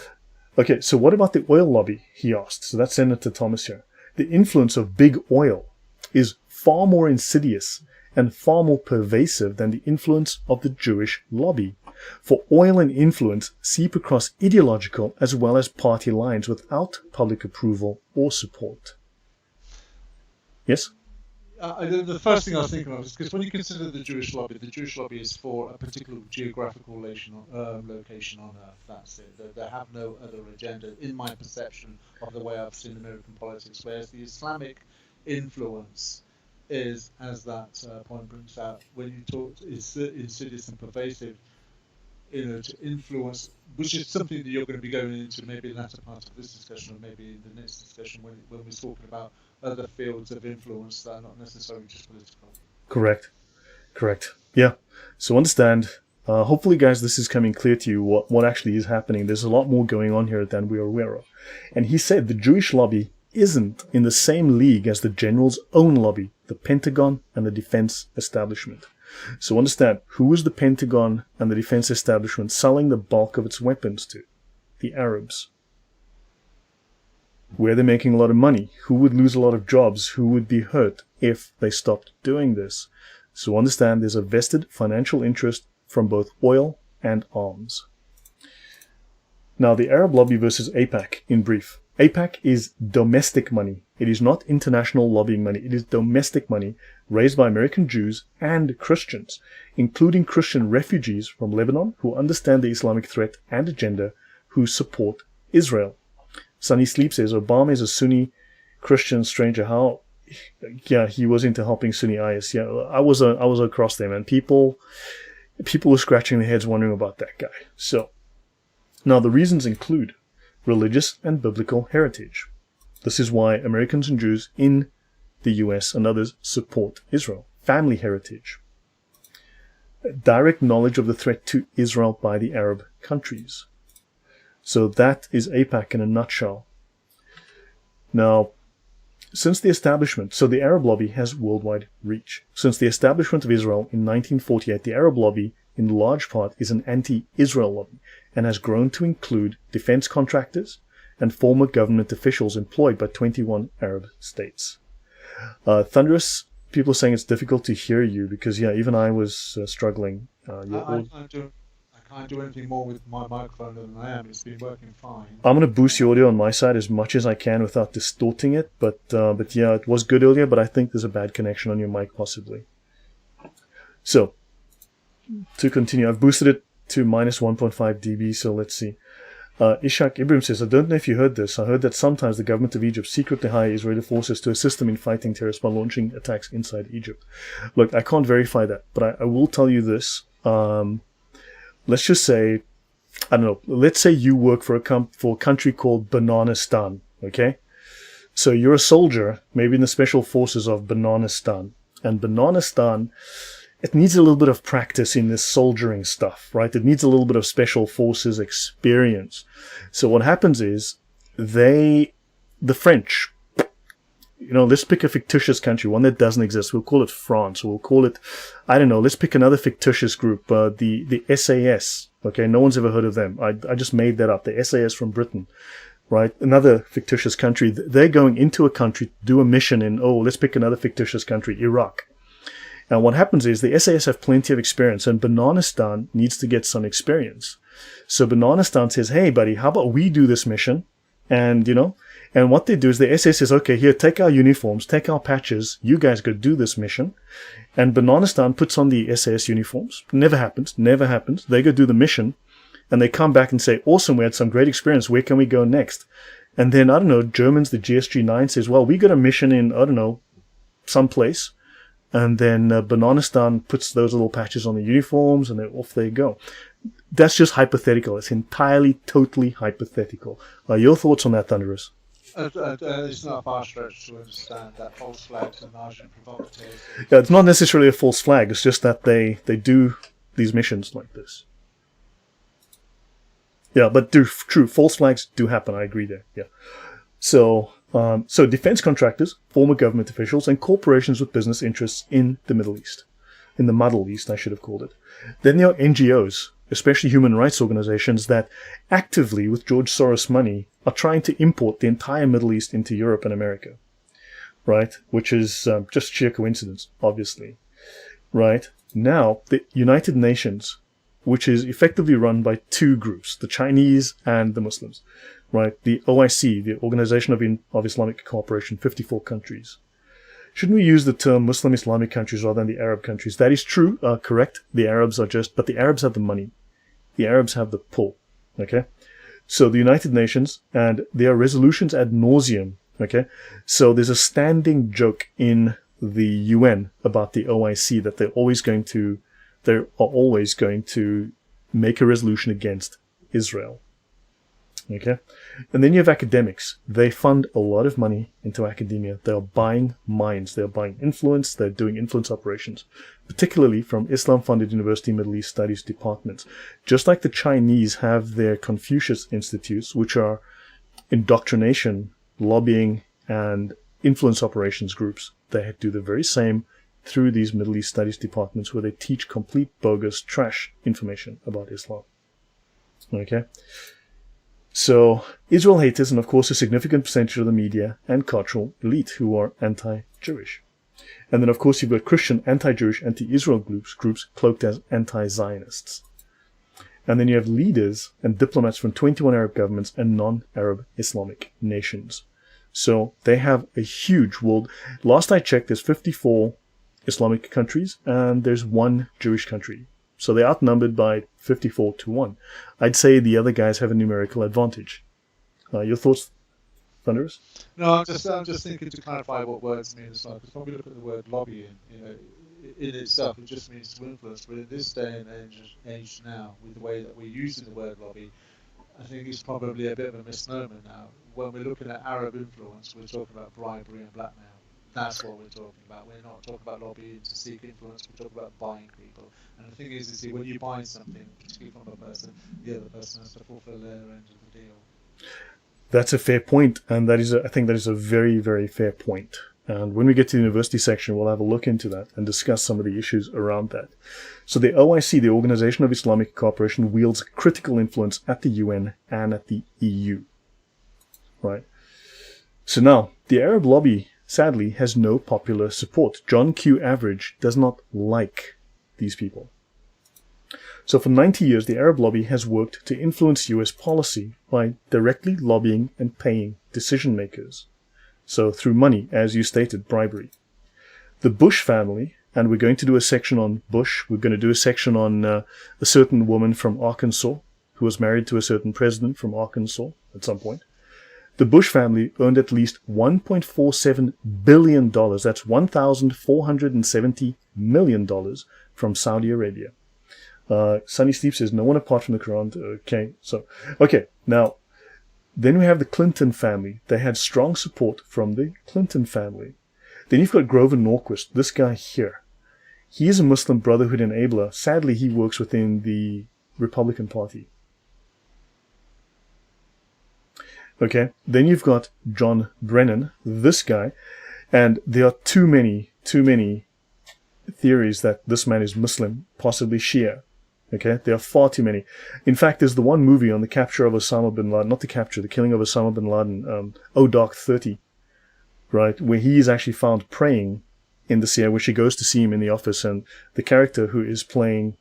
Okay. So what about the oil lobby? He asked. So that's Senator Thomas here. The influence of big oil is far more insidious and far more pervasive than the influence of the Jewish lobby. For oil and influence seep across ideological as well as party lines without public approval or support. Yes? The first thing I was thinking of is because when you consider the Jewish lobby is for a particular geographical location on Earth. That's it. They have no other agenda, in my perception of the way I've seen American politics. Whereas the Islamic influence is, as that point brings out, when you talk insidious and pervasive, to influence, which is something that you're going to be going into maybe in the latter part of this discussion, or maybe in the next discussion when we're talking about other fields of influence that are not necessarily just political. Correct. Yeah. So understand, hopefully guys, this is coming clear to you what actually is happening. There's a lot more going on here than we are aware of. And he said the Jewish lobby isn't in the same league as the general's own lobby, the Pentagon and the defense establishment. So understand, who is the Pentagon and the defense establishment selling the bulk of its weapons to? The Arabs. Where they're making a lot of money. Who would lose a lot of jobs? Who would be hurt if they stopped doing this? So understand, there's a vested financial interest from both oil and arms. Now, the Arab lobby versus AIPAC, in brief. AIPAC is domestic money. It is not international lobbying money. It is domestic money raised by American Jews and Christians, including Christian refugees from Lebanon who understand the Islamic threat and agenda, who support Israel. Sunny Sleep says, Obama is a Sunni Christian stranger. How? Yeah, he was into helping Sunni IS. Yeah, I was across there, man. People were scratching their heads wondering about that guy. So, now the reasons include religious and biblical heritage. This is why Americans and Jews in the US and others support Israel. Family heritage. Direct knowledge of the threat to Israel by the Arab countries. So that is AIPAC in a nutshell. Now, since the establishment, so the Arab lobby has worldwide reach. Since the establishment of Israel in 1948, the Arab lobby in large part is an anti-Israel lobby and has grown to include defense contractors and former government officials employed by 21 Arab states. Thunderous, people are saying it's difficult to hear you because, yeah, even I was struggling. I can't do anything more with my microphone than I am. It's been working fine. I'm going to boost the audio on my side as much as I can without distorting it. But yeah, it was good earlier, but I think there's a bad connection on your mic possibly. So, to continue, I've boosted it to minus 1.5 dB, so let's see. Ishak Ibrahim says, I don't know if you heard this. I heard that sometimes the government of Egypt secretly hire Israeli forces to assist them in fighting terrorists by launching attacks inside Egypt. Look, I can't verify that, but I will tell you this. Let's just say, I don't know, let's say you work for a country called Bananistan, okay? So you're a soldier, maybe in the special forces of Bananistan. And Bananistan, it needs a little bit of practice in this soldiering stuff, right? It needs a little bit of special forces experience. So what happens is the French, let's pick a fictitious country, one that doesn't exist. We'll call it France. We'll call it, I don't know, let's pick another fictitious group, the SAS. Okay, no one's ever heard of them. I just made that up. The SAS from Britain, right? Another fictitious country. They're going into a country to do a mission in, let's pick another fictitious country, Iraq. And what happens is the SAS have plenty of experience, and Bananistan needs to get some experience. So Bananistan says, hey, buddy, how about we do this mission? And, and what they do is the SAS says, okay, here, take our uniforms, take our patches, you guys go do this mission. And Bananistan puts on the SAS uniforms. Never happens. They go do the mission, and they come back and say, awesome, we had some great experience, where can we go next? And then, I don't know, Germans, the GSG-9 says, well, we got a mission in, I don't know, someplace. And then Bananistan puts those little patches on the uniforms, and then off they go. That's just hypothetical. It's entirely, totally hypothetical. Your thoughts on that, Thunderous? It's not a far stretch to understand that false flags are largely provocateurs. Yeah, it's not necessarily a false flag. It's just that they do these missions like this. Yeah, but true, false flags do happen. I agree there. Yeah. So defense contractors, former government officials, and corporations with business interests in the Middle East. In the Muddle East, I should have called it. Then there are NGOs, especially human rights organizations, that actively, with George Soros money, are trying to import the entire Middle East into Europe and America. Right? Which is just sheer coincidence, obviously. Right? Now, the United Nations, which is effectively run by two groups, the Chinese and the Muslims. Right, the OIC, the Organization of Islamic Cooperation, 54 countries. Shouldn't we use the term Muslim Islamic countries rather than the Arab countries? That is true, correct. The Arabs but the Arabs have the money. The Arabs have the pull, okay? So the United Nations, and there are resolutions ad nauseum, okay? So there's a standing joke in the UN about the OIC that they're always going to make a resolution against Israel. Okay, and then you have academics. They fund a lot of money into academia. They are buying minds. They are buying influence. They're doing influence operations, particularly from Islam-funded university Middle East studies departments. Just like the Chinese have their Confucius institutes, which are indoctrination, lobbying, and influence operations groups, they do the very same through these Middle East studies departments where they teach complete bogus trash information about Islam. Okay. So, Israel haters, and of course a significant percentage of the media and cultural elite who are anti-Jewish. And then of course you've got Christian anti-Jewish, anti-Israel groups cloaked as anti-Zionists. And then you have leaders and diplomats from 21 Arab governments and non-Arab Islamic nations. So they have a huge world. Last I checked, there's 54 Islamic countries and there's one Jewish country. So they're outnumbered by 54 to 1. I'd say the other guys have a numerical advantage. Your thoughts, Thunderous? No, I'm just thinking to clarify what words mean as well. Because when we look at the word lobbying, in itself, it just means to influence. But in this day and age now, with the way that we're using the word lobby, I think it's probably a bit of a misnomer now. When we're looking at Arab influence, we're talking about bribery and blackmail. That's what we're talking about. We're not talking about lobbying to seek influence. We're talking about buying people. And the thing is when you buy something, particularly from a person, the other person has to fulfill their end of the deal. That's a fair point, and I think that is a very, very fair point. And when we get to the university section, we'll have a look into that and discuss some of the issues around that. So the OIC, the Organization of Islamic Cooperation, wields critical influence at the UN and at the EU. Right? So now, the Arab lobby, sadly, has no popular support. John Q. Average does not like these people. So for 90 years, the Arab lobby has worked to influence US policy by directly lobbying and paying decision makers. So through money, as you stated, bribery. The Bush family, and we're going to do a section on Bush, we're going to do a section on a certain woman from Arkansas who was married to a certain president from Arkansas at some point. The Bush family earned at least $1.47 billion. That's $1,470 million from Saudi Arabia. Sunny Sleep says, no one apart from the Quran. Okay, now, then we have the Clinton family. They had strong support from the Clinton family. Then you've got Grover Norquist, this guy here. He is a Muslim Brotherhood enabler. Sadly, he works within the Republican Party. Okay, then you've got John Brennan, this guy, and there are too many theories that this man is Muslim, possibly Shia. Okay, there are far too many. In fact, there's the one movie on the capture of Osama bin Laden, the killing of Osama bin Laden, Dark 30, right, where he is actually found praying in the CIA, where she goes to see him in the office, and the character who is playing,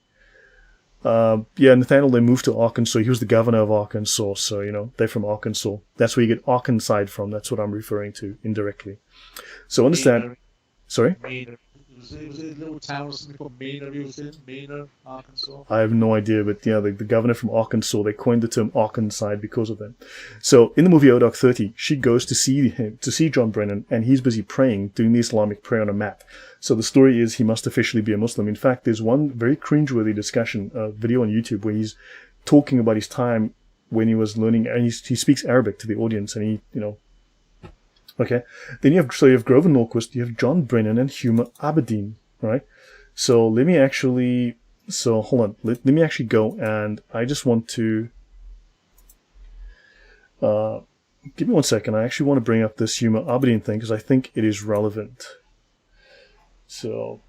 Nathaniel, they moved to Arkansas. He was the governor of Arkansas, so, they're from Arkansas. That's where you get Arkansas from. That's what I'm referring to indirectly. So understand. Maynard. Sorry? Maynard. Was it a little town or something called Maynard he was in? Maynard, Arkansas? I have no idea, but the governor from Arkansas, they coined the term Arkansas because of them. So in the movie Dark 30, she goes to see John Brennan, and he's busy praying, doing the Islamic prayer on a mat. So the story is he must officially be a Muslim. In fact, there's one very cringeworthy discussion, video on YouTube, where he's talking about his time when he was learning, and he speaks Arabic to the audience, and he, okay. Then you have Grover Norquist, you have John Brennan, and Huma Abedin, right? So let me actually, hold on, let me actually go, and I just want to, give me 1 second. I actually want to bring up this Huma Abedin thing, because I think it is relevant. So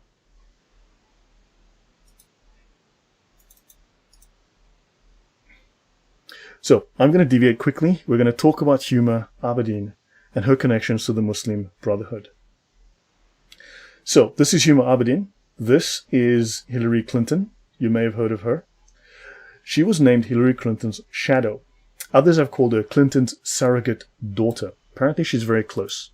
I'm going to deviate quickly. We're going to talk about Huma Abedin and her connections to the Muslim Brotherhood. So this is Huma Abedin. This is Hillary Clinton. You may have heard of her. She was named Hillary Clinton's shadow. Others have called her Clinton's surrogate daughter. Apparently she's very close,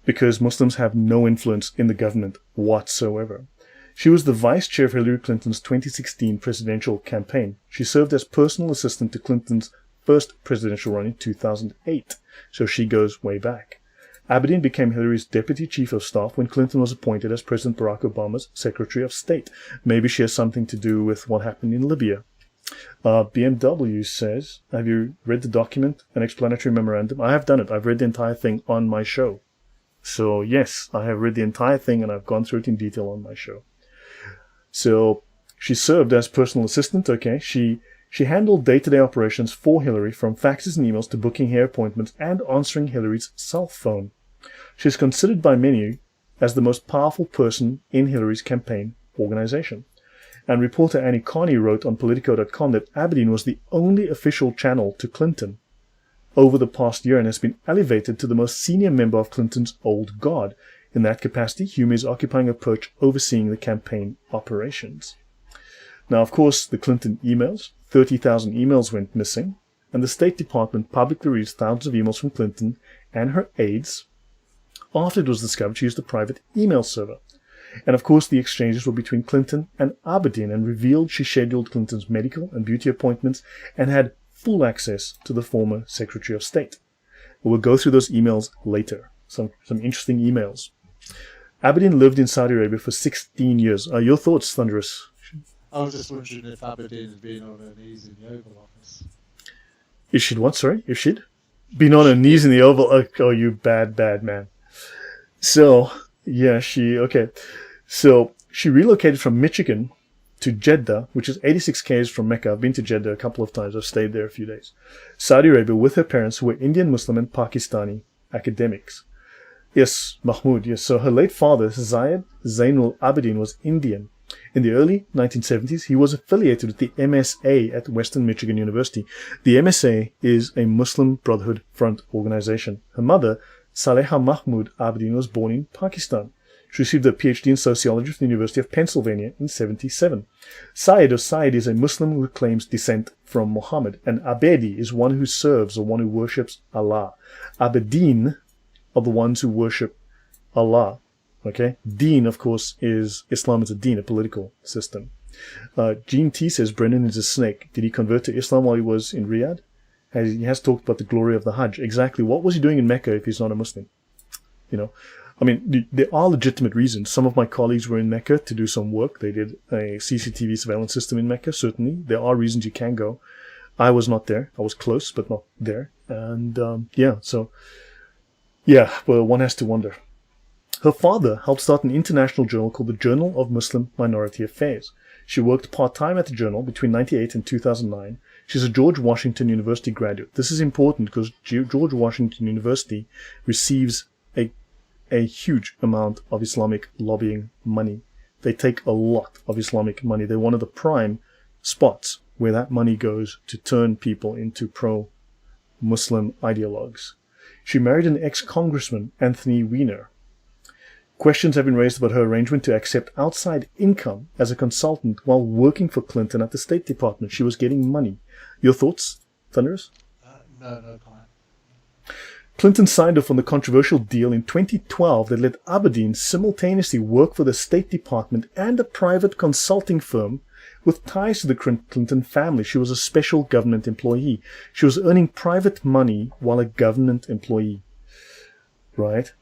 because Muslims have no influence in the government whatsoever. She was the vice chair of Hillary Clinton's 2016 presidential campaign. She served as personal assistant to Clinton's first presidential run in 2008, so she goes way back. Abedin became Hillary's deputy chief of staff when Clinton was appointed as President Barack Obama's Secretary of State. Maybe she has something to do with what happened in Libya. BMW says, have you read the document, an explanatory memorandum? I have done it. I've read the entire thing on my show. So yes, I have read the entire thing, and I've gone through it in detail on my show. So she served as personal assistant, okay? She handled day-to-day operations for Hillary, from faxes and emails to booking her appointments and answering Hillary's cell phone. She's considered by many as the most powerful person in Hillary's campaign organization. And reporter Annie Carney wrote on Politico.com that Abedin was the only official channel to Clinton over the past year and has been elevated to the most senior member of Clinton's old guard. In that capacity, Huma is occupying a perch overseeing the campaign operations. Now, of course, the Clinton emails, 30,000 emails went missing, and the State Department publicly released thousands of emails from Clinton and her aides after it was discovered she used a private email server. And of course, the exchanges were between Clinton and Abedin, and revealed she scheduled Clinton's medical and beauty appointments and had full access to the former Secretary of State. We'll go through those emails later. Some interesting emails. Abedin lived in Saudi Arabia for 16 years. Your thoughts, Thunderous? I was just wondering if Abedin had been on her knees in the Oval Office. If she'd what, sorry? If she'd been on her knees in the Oval... Oh, you bad man. So, yeah, okay. So, she relocated from Michigan to Jeddah, which is 86 km from Mecca. I've been to Jeddah a couple of times. I've stayed there a few days. Saudi Arabia, with her parents, who were Indian Muslim and Pakistani academics. Yes, Mahmoud, yes. So her late father, Zayed Zainul Abedin, was Indian. In the early 1970s, he was affiliated with the MSA at Western Michigan University. The MSA is a Muslim Brotherhood Front organization. Her mother, Saleha Mahmoud Abedin, was born in Pakistan. She received a PhD in sociology from the University of Pennsylvania in 1977. Said is a Muslim who claims descent from Muhammad, and Abedi is one who serves or one who worships Allah. Abedin are the ones who worship Allah. Okay? Deen, of course, is Islam is a deen, a political system. Gene T says Brennan is a snake. Did he convert to Islam while he was in Riyadh? He has talked about the glory of the Hajj. Exactly. What was he doing in Mecca if he's not a Muslim? You know, I mean, there are legitimate reasons. Some of my colleagues were in Mecca to do some work. They did a CCTV surveillance system in Mecca, certainly. There are reasons you can go. I was not there. I was close, but not there. And, well, one has to wonder. Her father helped start an international journal called the Journal of Muslim Minority Affairs. She worked part-time at the journal between 1998 and 2009. She's a George Washington University graduate. This is important because George Washington University receives a huge amount of Islamic lobbying money. They take a lot of Islamic money. They're one of the prime spots where that money goes to turn people into pro-Muslim ideologues. She married an ex-congressman, Anthony Weiner. Questions have been raised about her arrangement to accept outside income as a consultant while working for Clinton at the State Department. She was getting money. Your thoughts, Thunderous? No comment. Clinton signed off on the controversial deal in 2012 that let Abedin simultaneously work for the State Department and a private consulting firm with ties to the Clinton family. She was a special government employee. She was earning private money while a government employee. Right?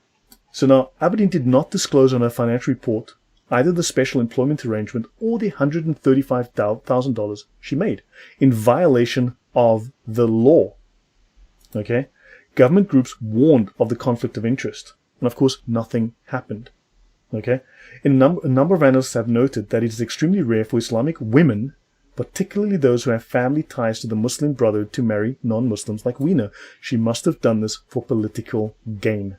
So now, Abedin did not disclose on her financial report either the special employment arrangement or the $135,000 she made, in violation of the law. Okay? Government groups warned of the conflict of interest. And of course, nothing happened. Okay? A number of analysts have noted that it is extremely rare for Islamic women, particularly those who have family ties to the Muslim Brotherhood, to marry non-Muslims like Weiner. She must have done this for political gain.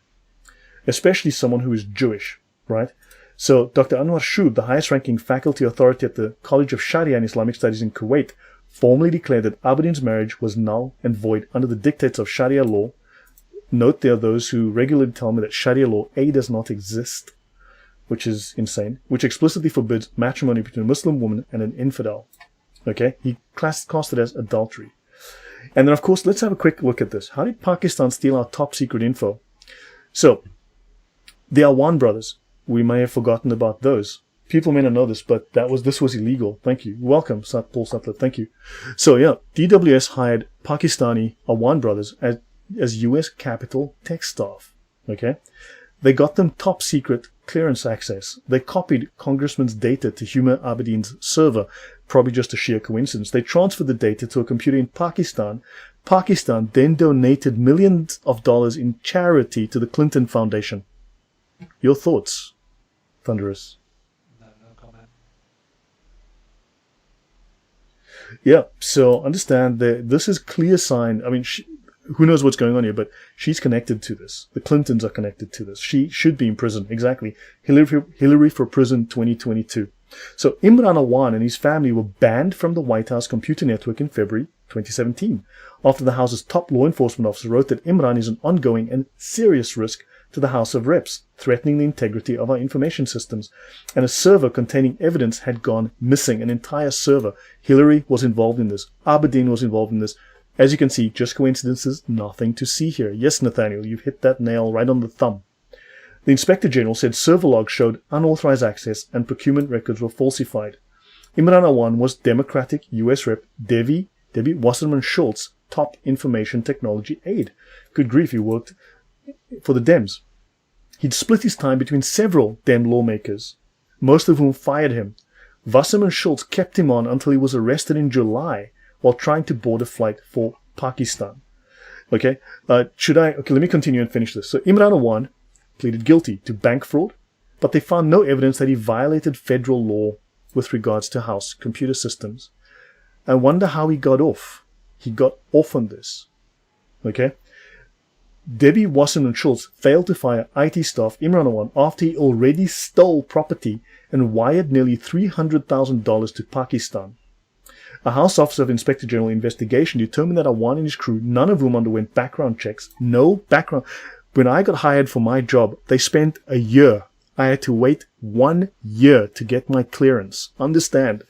Especially someone who is Jewish, right? So Dr. Anwar Shub, the highest-ranking faculty authority at the College of Sharia and Islamic Studies in Kuwait, formally declared that Abedin's marriage was null and void under the dictates of Sharia law. Note there are those who regularly tell me that Sharia law A does not exist, which is insane, which explicitly forbids matrimony between a Muslim woman and an infidel. Okay? He classed it as adultery. And then, of course, let's have a quick look at this. How did Pakistan steal our top-secret info? So, the Awan brothers. We may have forgotten about those. People may not know this, but this was illegal. Thank you. Welcome, Paul Sutler. Thank you. So, yeah, DWS hired Pakistani Awan brothers as U.S. Capitol tech staff. Okay? They got them top-secret clearance access. They copied Congressman's data to Huma Abedin's server. Probably just a sheer coincidence. They transferred the data to a computer in Pakistan. Pakistan then donated millions of dollars in charity to the Clinton Foundation. Your thoughts, Thunderous? No comment. Yeah, so understand that this is clear sign. I mean, who knows what's going on here, but she's connected to this. The Clintons are connected to this. She should be in prison. Exactly. Hillary for prison 2022. So Imran Awan and his family were banned from the White House computer network in February 2017 after the House's top law enforcement officer wrote that Imran is an ongoing and serious risk to the House of Reps, threatening the integrity of our information systems. And a server containing evidence had gone missing, an entire server. Hillary was involved in this. Abedin was involved in this. As you can see, just coincidences, nothing to see here. Yes, Nathaniel, you've hit that nail right on the thumb. The Inspector General said server logs showed unauthorized access and procurement records were falsified. Imran Awan was Democratic U.S. Rep. Debbie Wasserman Schultz's top information technology aide. Good grief, he worked for the Dems. He'd split his time between several Dem lawmakers, most of whom fired him. Wasserman Schultz kept him on until he was arrested in July while trying to board a flight for Pakistan. Okay, let me continue and finish this. So Imran Awan pleaded guilty to bank fraud, but they found no evidence that he violated federal law with regards to House computer systems. I wonder how he got off. He got off on this. Okay? Debbie Wasserman Schultz failed to fire IT staff Imran Awan after he already stole property and wired nearly $300,000 to Pakistan. A House Office of Inspector General investigation determined that Awan and his crew, none of whom underwent background checks, no background. When I got hired for my job, they spent a year. I had to wait 1 year to get my clearance. Understand,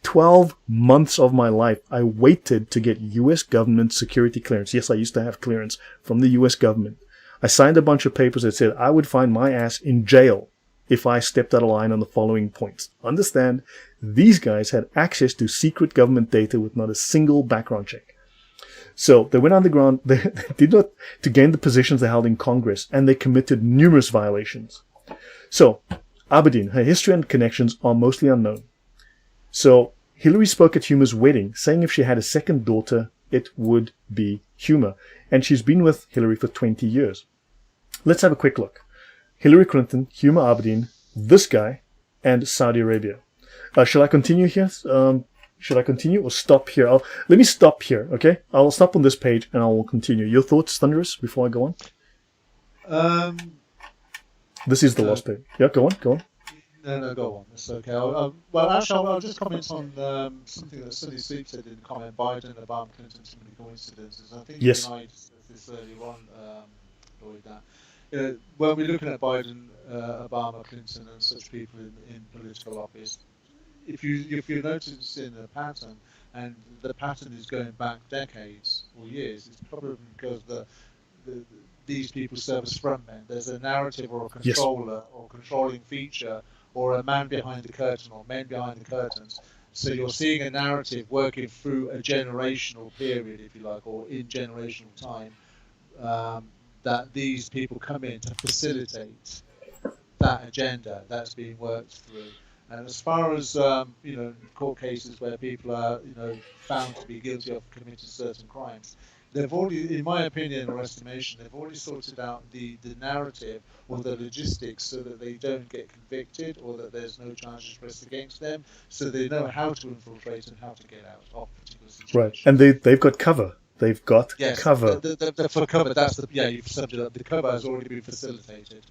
12 months of my life, I waited to get U.S. government security clearance. Yes, I used to have clearance from the U.S. government. I signed a bunch of papers that said I would find my ass in jail if I stepped out of line on the following points. Understand, these guys had access to secret government data with not a single background check. So they went underground, they did not to gain the positions they held in Congress, and they committed numerous violations. So, Abedin, her history and connections are mostly unknown. So, Hillary spoke at Huma's wedding, saying if she had a second daughter, it would be Huma. And she's been with Hillary for 20 years. Let's have a quick look. Hillary Clinton, Huma Abedin, this guy, and Saudi Arabia. Shall I continue here? Should I continue or stop here? Let me stop here, okay? I'll stop on this page and I will continue. Your thoughts, Thunderous, before I go on? This is the last page. Yeah, go on. No, go on. It's okay. I'll just comment on something that Sunny Sleep said in the comment. Biden, Obama, Clinton, too many coincidences. I think yes. I discussed this earlier on, Lloyd, that when we're looking at Biden, Obama, Clinton, and such people in political office, if you notice in a pattern, and the pattern is going back decades or years, it's probably because these people serve as frontmen. There's a narrative or a controller yes. or controlling feature or a man behind the curtain or men behind the curtains. So you're seeing a narrative working through a generational period, if you like, or in generational time, that these people come in to facilitate that agenda that's being worked through. And as far as court cases where people are found to be guilty of committing certain crimes, they've already, in my opinion or estimation, they've already sorted out the narrative or the logistics so that they don't get convicted or that there's no charges pressed against them. So they know how to infiltrate and how to get out of particular situations. Right, and they've got cover. They've got cover. For cover, you've summed it up. The cover has already been facilitated.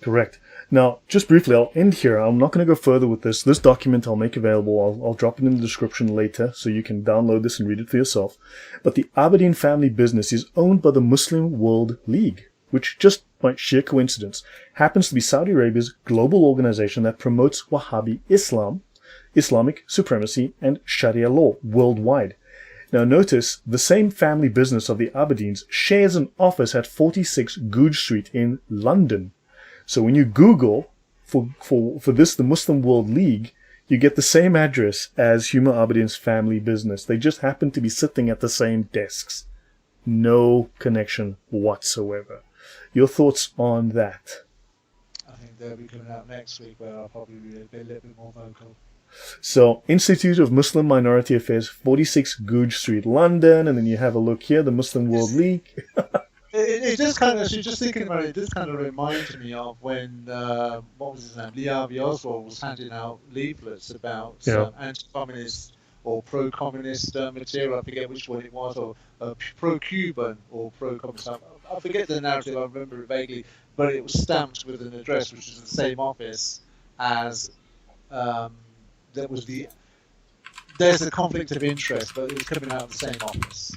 Correct. Now, just briefly, I'll end here. I'm not going to go further with this. This document I'll make available. I'll drop it in the description later so you can download this and read it for yourself. But the Abedin family business is owned by the Muslim World League, which just by sheer coincidence happens to be Saudi Arabia's global organization that promotes Wahhabi Islam, Islamic supremacy, and Sharia law worldwide. Now notice, the same family business of the Abedins shares an office at 46 Goodge Street in London. So when you Google for this, the Muslim World League, you get the same address as Huma Abedin's family business. They just happen to be sitting at the same desks. No connection whatsoever. Your thoughts on that? I think they'll be coming out next week where I'll probably be a little bit more vocal. So, Institute of Muslim Minority Affairs, 46 Goodge Street, London, and then you have a look here, the Muslim World League. It just kind of, just thinking about it, this kind of reminds me of when, what was his name, Lee Harvey Oswald was handing out leaflets about anti-communist or pro-communist material. I forget which one it was, or pro-Cuban or pro-communist. I forget the narrative, I remember it vaguely, but it was stamped with an address which is the same office as, there's a conflict of interest, but it was coming out of the same office.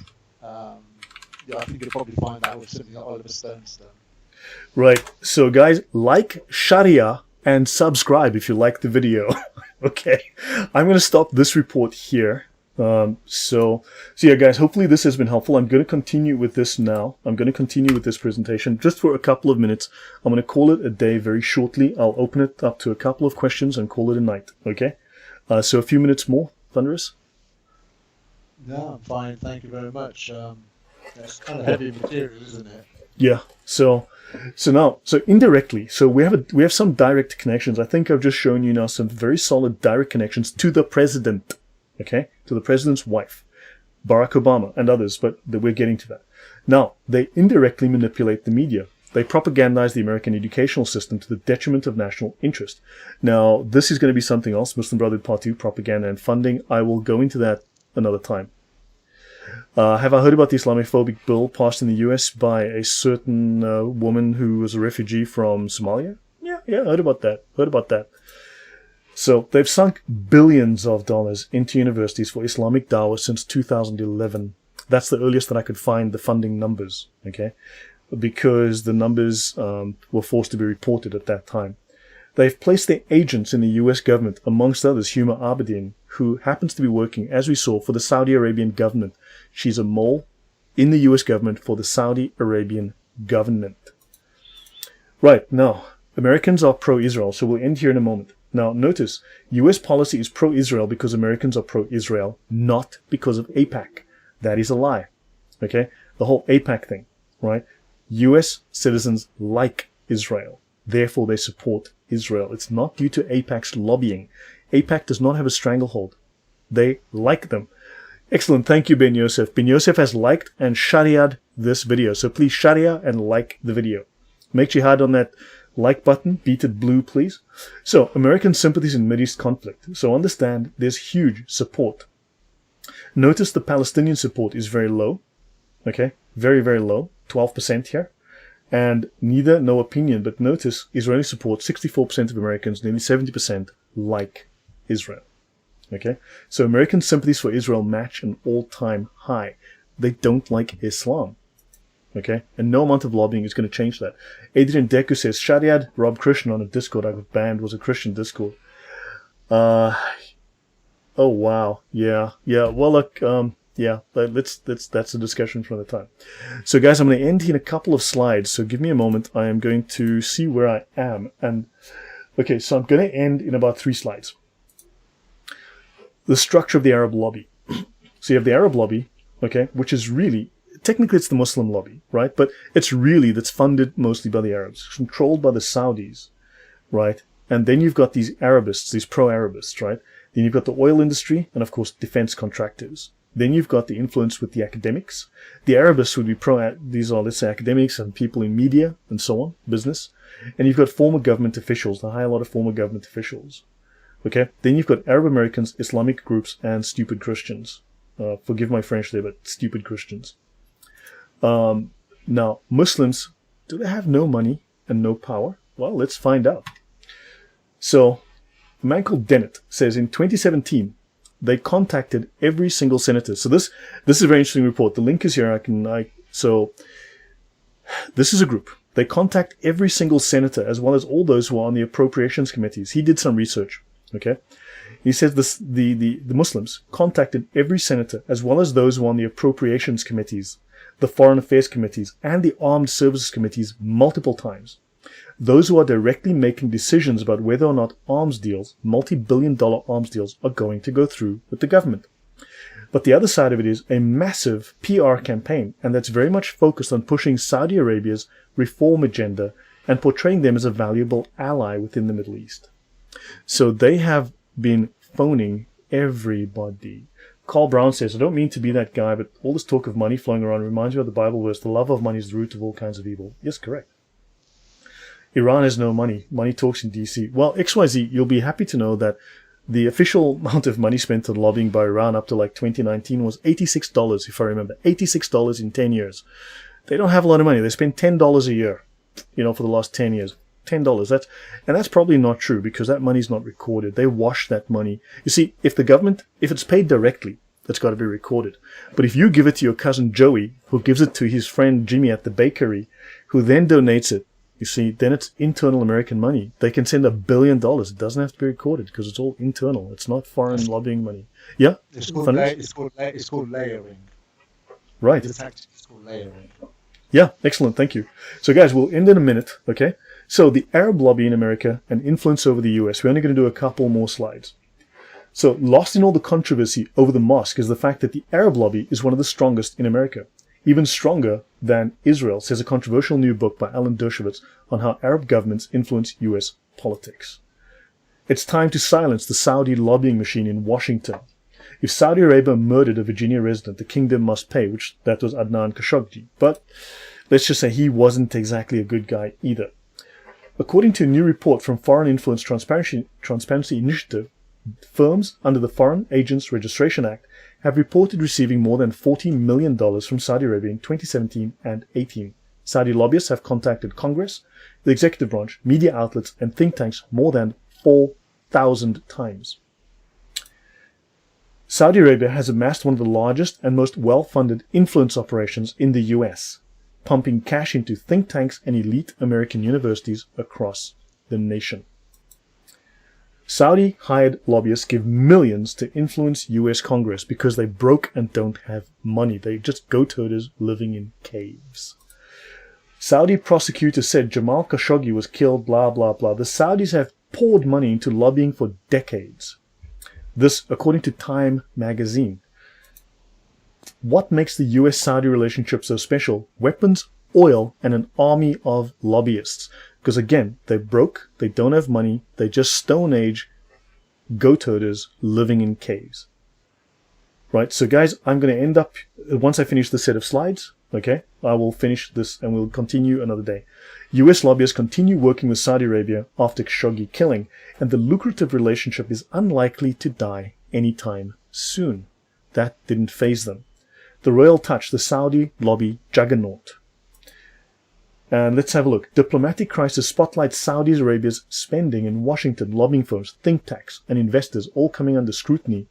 I think you'll probably find that with something like Oliver Stone's done. Right. So, guys, like Sharia and subscribe if you like the video. Okay. I'm going to stop this report here. So yeah, guys, hopefully this has been helpful. I'm going to continue with this now. I'm going to continue with this presentation just for a couple of minutes. I'm going to call it a day very shortly. I'll open it up to a couple of questions and call it a night. Okay. So a few minutes more, Thunderous? No, I'm fine. Thank you very much. That's kind of heavy material, isn't it? Yeah. So indirectly, so we have some direct connections. I think I've just shown you now some very solid direct connections to the president. Okay, to the president's wife, Barack Obama, and others. But we're getting to that. Now they indirectly manipulate the media. They propagandize the American educational system to the detriment of national interest. Now, this is going to be something else, Muslim Brotherhood Part 2, propaganda and funding. I will go into that another time. Have I heard about the Islamophobic bill passed in the US by a certain woman who was a refugee from Somalia? Yeah, heard about that. So, they've sunk billions of dollars into universities for Islamic dawah since 2011. That's the earliest that I could find the funding numbers, okay? Because the numbers were forced to be reported at that time. They've placed their agents in the US government, amongst others Huma Abedin, who happens to be working, as we saw, for the Saudi Arabian government. She's a mole in the US government for the Saudi Arabian government. Right, now, Americans are pro-Israel, so we'll end here in a moment. Now, notice, US policy is pro-Israel because Americans are pro-Israel, not because of AIPAC. That is a lie. Okay? The whole AIPAC thing, right? US citizens like Israel. Therefore, they support Israel. It's not due to AIPAC's lobbying. AIPAC does not have a stranglehold. They like them. Excellent. Thank you, Ben Yosef. Ben Yosef has liked and sharia'd this video. So please sharia and like the video. Make jihad on that like button. Beat it blue, please. So, American sympathies in Mideast conflict. So understand there's huge support. Notice the Palestinian support is very low. Okay? Very, very low. 12% here. And neither, no opinion, but notice Israeli support, 64% of Americans, nearly 70% like Israel. Okay? So American sympathies for Israel match an all-time high. They don't like Islam. Okay? And no amount of lobbying is going to change that. Adrian Deku says, Shariad Rob Christian on a Discord I got banned was a Christian Discord. Oh, wow. Yeah. Well, look, yeah, that's a discussion for another time. So guys, I'm going to end here in a couple of slides. So give me a moment. I am going to see where I am. And okay, so I'm going to end in about 3 slides. The structure of the Arab lobby. So you have the Arab lobby, okay, which is really, technically it's the Muslim lobby, right? But it's really, that's funded mostly by the Arabs, controlled by the Saudis, right? And then you've got these Arabists, these pro-Arabists, right? Then you've got the oil industry and, of course, defense contractors. Then you've got the influence with the academics. The Arabists would be these are, let's say, academics and people in media and so on, business. And you've got former government officials. They hire a lot of former government officials. Okay? Then you've got Arab Americans, Islamic groups, and stupid Christians. Forgive my French there, but stupid Christians. Now, Muslims, do they have no money and no power? Well, let's find out. So, a man called Dennett says in 2017, they contacted every single senator. So this is a very interesting report. The link is here. So this is a group. They contact every single senator as well as all those who are on the appropriations committees. He did some research. Okay. He says the Muslims contacted every senator as well as those who are on the appropriations committees, the foreign affairs committees, and the armed services committees multiple times. Those who are directly making decisions about whether or not arms deals, multi-billion-dollar arms deals, are going to go through with the government. But the other side of it is a massive PR campaign, and that's very much focused on pushing Saudi Arabia's reform agenda and portraying them as a valuable ally within the Middle East. So they have been phoning everybody. Carl Brown says, I don't mean to be that guy, but all this talk of money flowing around reminds me of the Bible verse, the love of money is the root of all kinds of evil. Yes, correct. Iran has no money. Money talks in DC. Well, XYZ, you'll be happy to know that the official amount of money spent on lobbying by Iran up to like 2019 was $86, if I remember. $86 in 10 years. They don't have a lot of money. They spend $10 a year, for the last 10 years. $10. That's probably not true because that money's not recorded. They wash that money. You see, if it's paid directly, that's got to be recorded. But if you give it to your cousin Joey, who gives it to his friend Jimmy at the bakery, who then donates it, you see, then it's internal American money. They can send $1 billion. It doesn't have to be recorded because it's all internal. It's not foreign lobbying money. Yeah? It's called layering. Right. The tactic is called layering. Yeah, excellent. Thank you. So, guys, we'll end in a minute, okay? So, the Arab lobby in America and influence over the US. We're only going to do a couple more slides. So, lost in all the controversy over the mosque is the fact that the Arab lobby is one of the strongest in America. Even stronger than Israel, says a controversial new book by Alan Dershowitz on how Arab governments influence U.S. politics. It's time to silence the Saudi lobbying machine in Washington. If Saudi Arabia murdered a Virginia resident, the kingdom must pay, that was Adnan Khashoggi. But let's just say he wasn't exactly a good guy either. According to a new report from Foreign Influence Transparency Initiative, firms under the Foreign Agents Registration Act have reported receiving more than $40 million from Saudi Arabia in 2017 and 18. Saudi lobbyists have contacted Congress, the executive branch, media outlets, and think tanks more than 4,000 times. Saudi Arabia has amassed one of the largest and most well-funded influence operations in the US, pumping cash into think tanks and elite American universities across the nation. Saudi hired lobbyists give millions to influence US Congress because they broke and don't have money. They just goat herders living in caves. Saudi prosecutors said Jamal Khashoggi was killed, blah, blah, blah. The Saudis have poured money into lobbying for decades. This, according to Time magazine. What makes the US-Saudi relationship so special? Weapons, oil, and an army of lobbyists. Because again, they're broke, they don't have money, they're just Stone Age goat herders living in caves. Right, so guys, I'm going to end up, once I finish the set of slides, okay, I will finish this and we'll continue another day. US lobbyists continue working with Saudi Arabia after Khashoggi killing, and the lucrative relationship is unlikely to die anytime soon. That didn't faze them. The royal touch, the Saudi lobby juggernaut. And let's have a look. Diplomatic crisis spotlights Saudi Arabia's spending in Washington, lobbying firms, think tanks, and investors all coming under scrutiny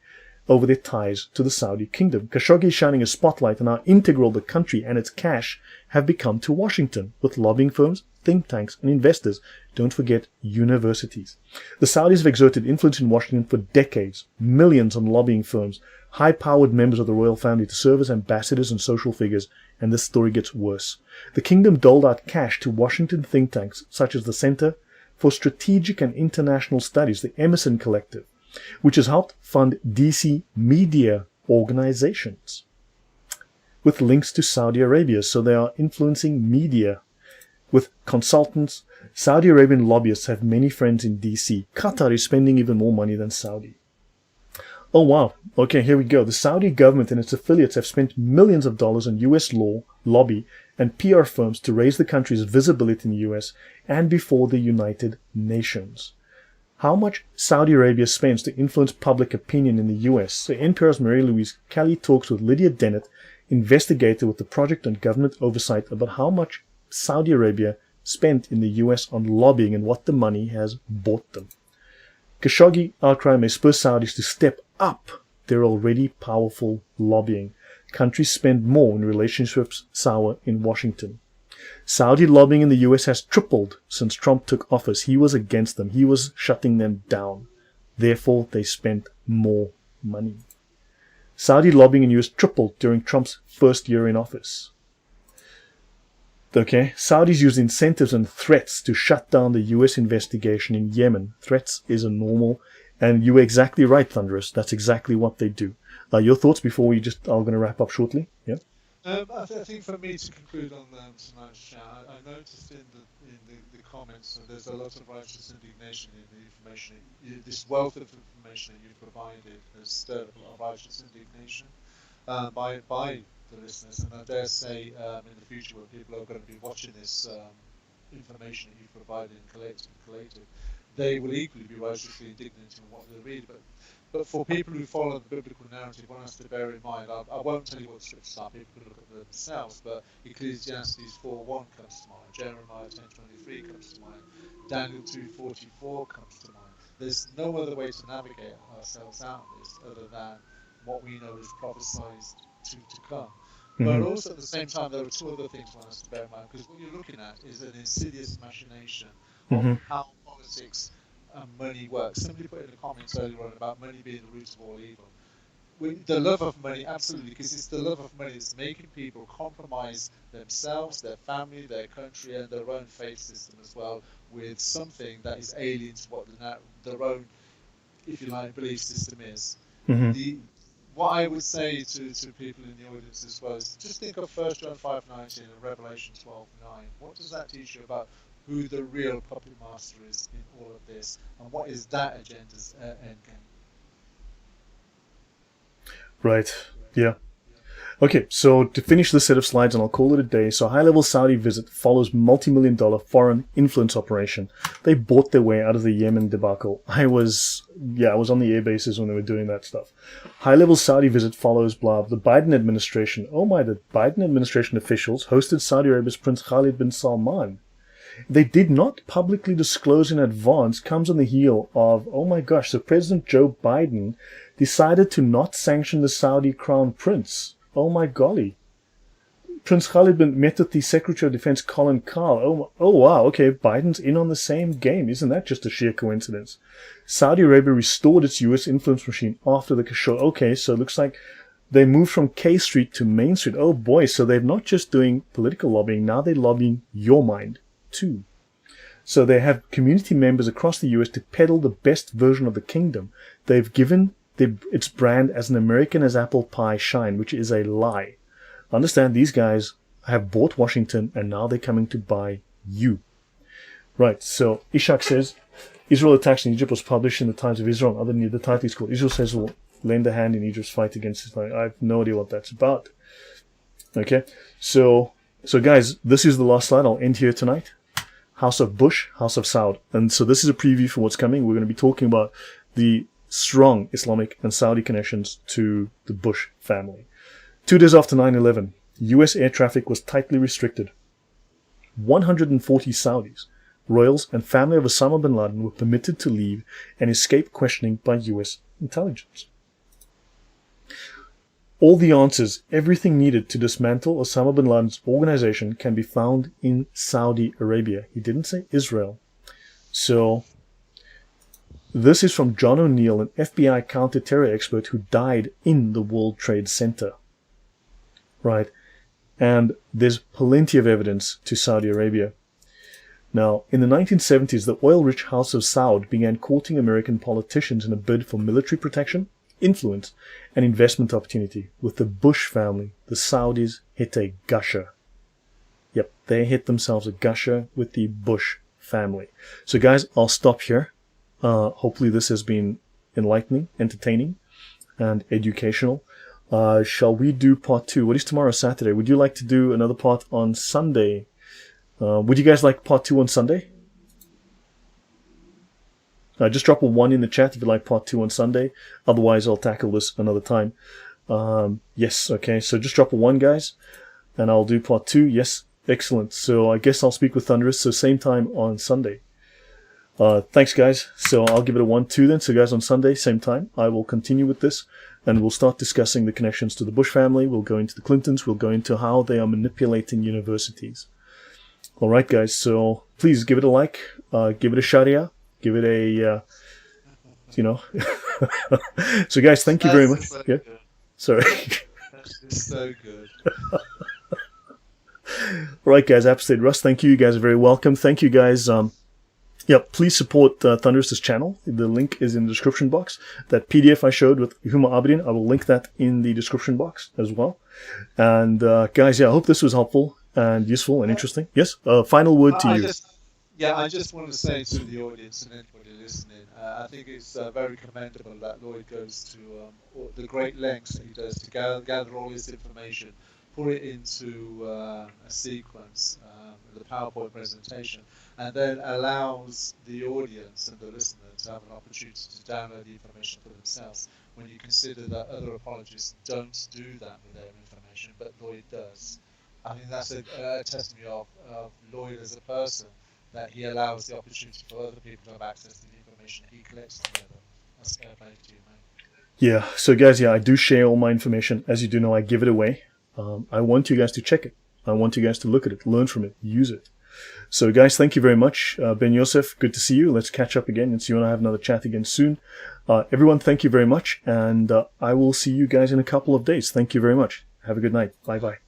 over their ties to the Saudi kingdom. Khashoggi is shining a spotlight on how integral the country and its cash have become to Washington, with lobbying firms, think tanks, and investors. Don't forget universities. The Saudis have exerted influence in Washington for decades, millions on lobbying firms, high-powered members of the royal family to serve as ambassadors and social figures, and this story gets worse. The kingdom doled out cash to Washington think tanks such as the Center for Strategic and International Studies, the Emerson Collective, which has helped fund DC media organizations with links to Saudi Arabia. So they are influencing media with consultants. Saudi Arabian lobbyists have many friends in DC. Qatar is spending even more money than Saudi. Oh wow, okay, here we go. The Saudi government and its affiliates have spent millions of dollars on US law, lobby, and PR firms to raise the country's visibility in the US and before the United Nations. How much Saudi Arabia spends to influence public opinion in the US? So NPR's Marie-Louise Kelly talks with Lydia Dennett, investigator with the Project on Government Oversight, about how much Saudi Arabia spent in the US on lobbying and what the money has bought them. Khashoggi outcry may spur Saudis to step up their already powerful lobbying. Countries spend more when relationships sour in Washington. Saudi lobbying in the US has tripled since Trump took office. He was against them. He was shutting them down. Therefore, they spent more money. Saudi lobbying in the US tripled during Trump's first year in office. Okay, Saudis used incentives and threats to shut down the US investigation in Yemen. Threats is a normal, and you were exactly right, Thunderous. That's exactly what they do. Your thoughts before we just are going to wrap up shortly? Yeah. I think for me to conclude on tonight's chat, I noticed in the comments that there's a lot of righteous indignation in the information. This wealth of information that you've provided has stirred a lot of righteous indignation by the listeners, and I dare say in the future when people are going to be watching this information that you've provided and collated, they will equally be righteously indignant in what they read. But for people who follow the biblical narrative, one has to bear in mind, I won't tell you what the scriptures are, people can look at them themselves, but Ecclesiastes 4:1 comes to mind, Jeremiah 10:23 comes to mind, Daniel 2:44 comes to mind. There's no other way to navigate ourselves out of this other than what we know is prophesied to come. But also at the same time, there are two other things one has to bear in mind, because what you're looking at is an insidious machination of how politics and money works. Somebody put in the comments earlier on about money being the root of all evil. The love of money, absolutely, because it's the love of money that's making people compromise themselves, their family, their country, and their own faith system as well, with something that is alien to what their own, if you like, belief system is. What I would say to people in the audience as well is just think of 1 John 5:19 and Revelation 12:9. What does that teach you about who the real puppet master is in all of this, and what is that agenda's end game? Right, yeah. Okay, so to finish this set of slides, and I'll call it a day. So high-level Saudi visit follows multi-million-dollar foreign influence operation. They bought their way out of the Yemen debacle. I was on the air bases when they were doing that stuff. High-level Saudi visit follows the Biden administration. The Biden administration officials hosted Saudi Arabia's Prince Khalid bin Salman. They did not publicly disclose in advance, comes on the heel of, so President Joe Biden decided to not sanction the Saudi crown prince. Oh my golly. Prince Khalid met with the Secretary of Defense Colin Kahl. Oh wow, okay, Biden's in on the same game. Isn't that just a sheer coincidence? Saudi Arabia restored its US influence machine after the Khashoggi. Okay, so it looks like They moved from K Street to Main Street. Oh boy, so they're not just doing political lobbying, now they're lobbying your mind too. So they have community members across the US to peddle the best version of the kingdom. They've given its brand as an American as apple pie shine, which is a lie. Understand, these guys have bought Washington and now they're coming to buy you. Right, so Ishak says, Israel attacks in Egypt was published in the Times of Israel. Other than the title is called Israel says will lend a hand in Egypt's fight against Islam. I have no idea what that's about. Okay, so guys, this is the last slide. I'll end here tonight. House of Bush, House of Saud. And so this is a preview for what's coming. We're going to be talking about the strong Islamic and Saudi connections to the Bush family. 2 days after 9/11, US air traffic was tightly restricted. 140 Saudis, royals, and family of Osama bin Laden were permitted to leave and escape questioning by US intelligence. All the answers, everything needed to dismantle Osama bin Laden's organization can be found in Saudi Arabia. He didn't say Israel. So, this is from John O'Neill, an FBI counter-terror expert who died in the World Trade Center. Right? And there's plenty of evidence to Saudi Arabia. Now, in the 1970s, the oil-rich House of Saud began courting American politicians in a bid for military protection, influence, and investment opportunity. With the Bush family, the Saudis hit a gusher. Yep, they hit themselves a gusher with the Bush family. So guys, I'll stop here. Hopefully this has been enlightening, entertaining, and educational. Shall we do part 2? What is tomorrow, Saturday? Would you like to do another part on Sunday? Would you guys like part 2 on Sunday? Just drop a 1 in the chat if you like part 2 on Sunday. Otherwise, I'll tackle this another time. Yes, okay. So just drop a 1, guys. And I'll do part 2. Yes, excellent. So I guess I'll speak with Thunderous. So same time on Sunday. Thanks, guys. So I'll give it a 1-2 then. So guys, on Sunday, same time, I will continue with this. And we'll start discussing the connections to the Bush family. We'll go into the Clintons. We'll go into how they are manipulating universities. All right, guys. So please give it a like. Give it a sharia. Give it a, So, guys, thank you very much. So yeah. Good. Sorry. That's so good. All right, guys. Appestate Russ, thank you. You guys are very welcome. Thank you, guys. Please support Thunderous's channel. The link is in the description box. That PDF I showed with Huma Abedin, I will link that in the description box as well. And, guys, I hope this was helpful and useful and interesting. Yes? Final word to you. I just want to say to the audience and anybody listening, I think it's very commendable that Lloyd goes to the great lengths that he does to gather all this information, put it into a sequence, the PowerPoint presentation, and then allows the audience and the listener to have an opportunity to download the information for themselves. When you consider that other apologists don't do that with their information, but Lloyd does. I think that's a testimony of Lloyd as a person, that he allows the opportunity for other people to have access to the information he collects together. That's fair play to you, mate. Yeah, so guys, I do share all my information. As you do know, I give it away. I want you guys to check it. I want you guys to look at it, learn from it, use it. So guys, thank you very much. Ben Yosef, good to see you. Let's catch up again and see you and I have another chat again soon. Everyone, thank you very much. And I will see you guys in a couple of days. Thank you very much. Have a good night. Bye-bye.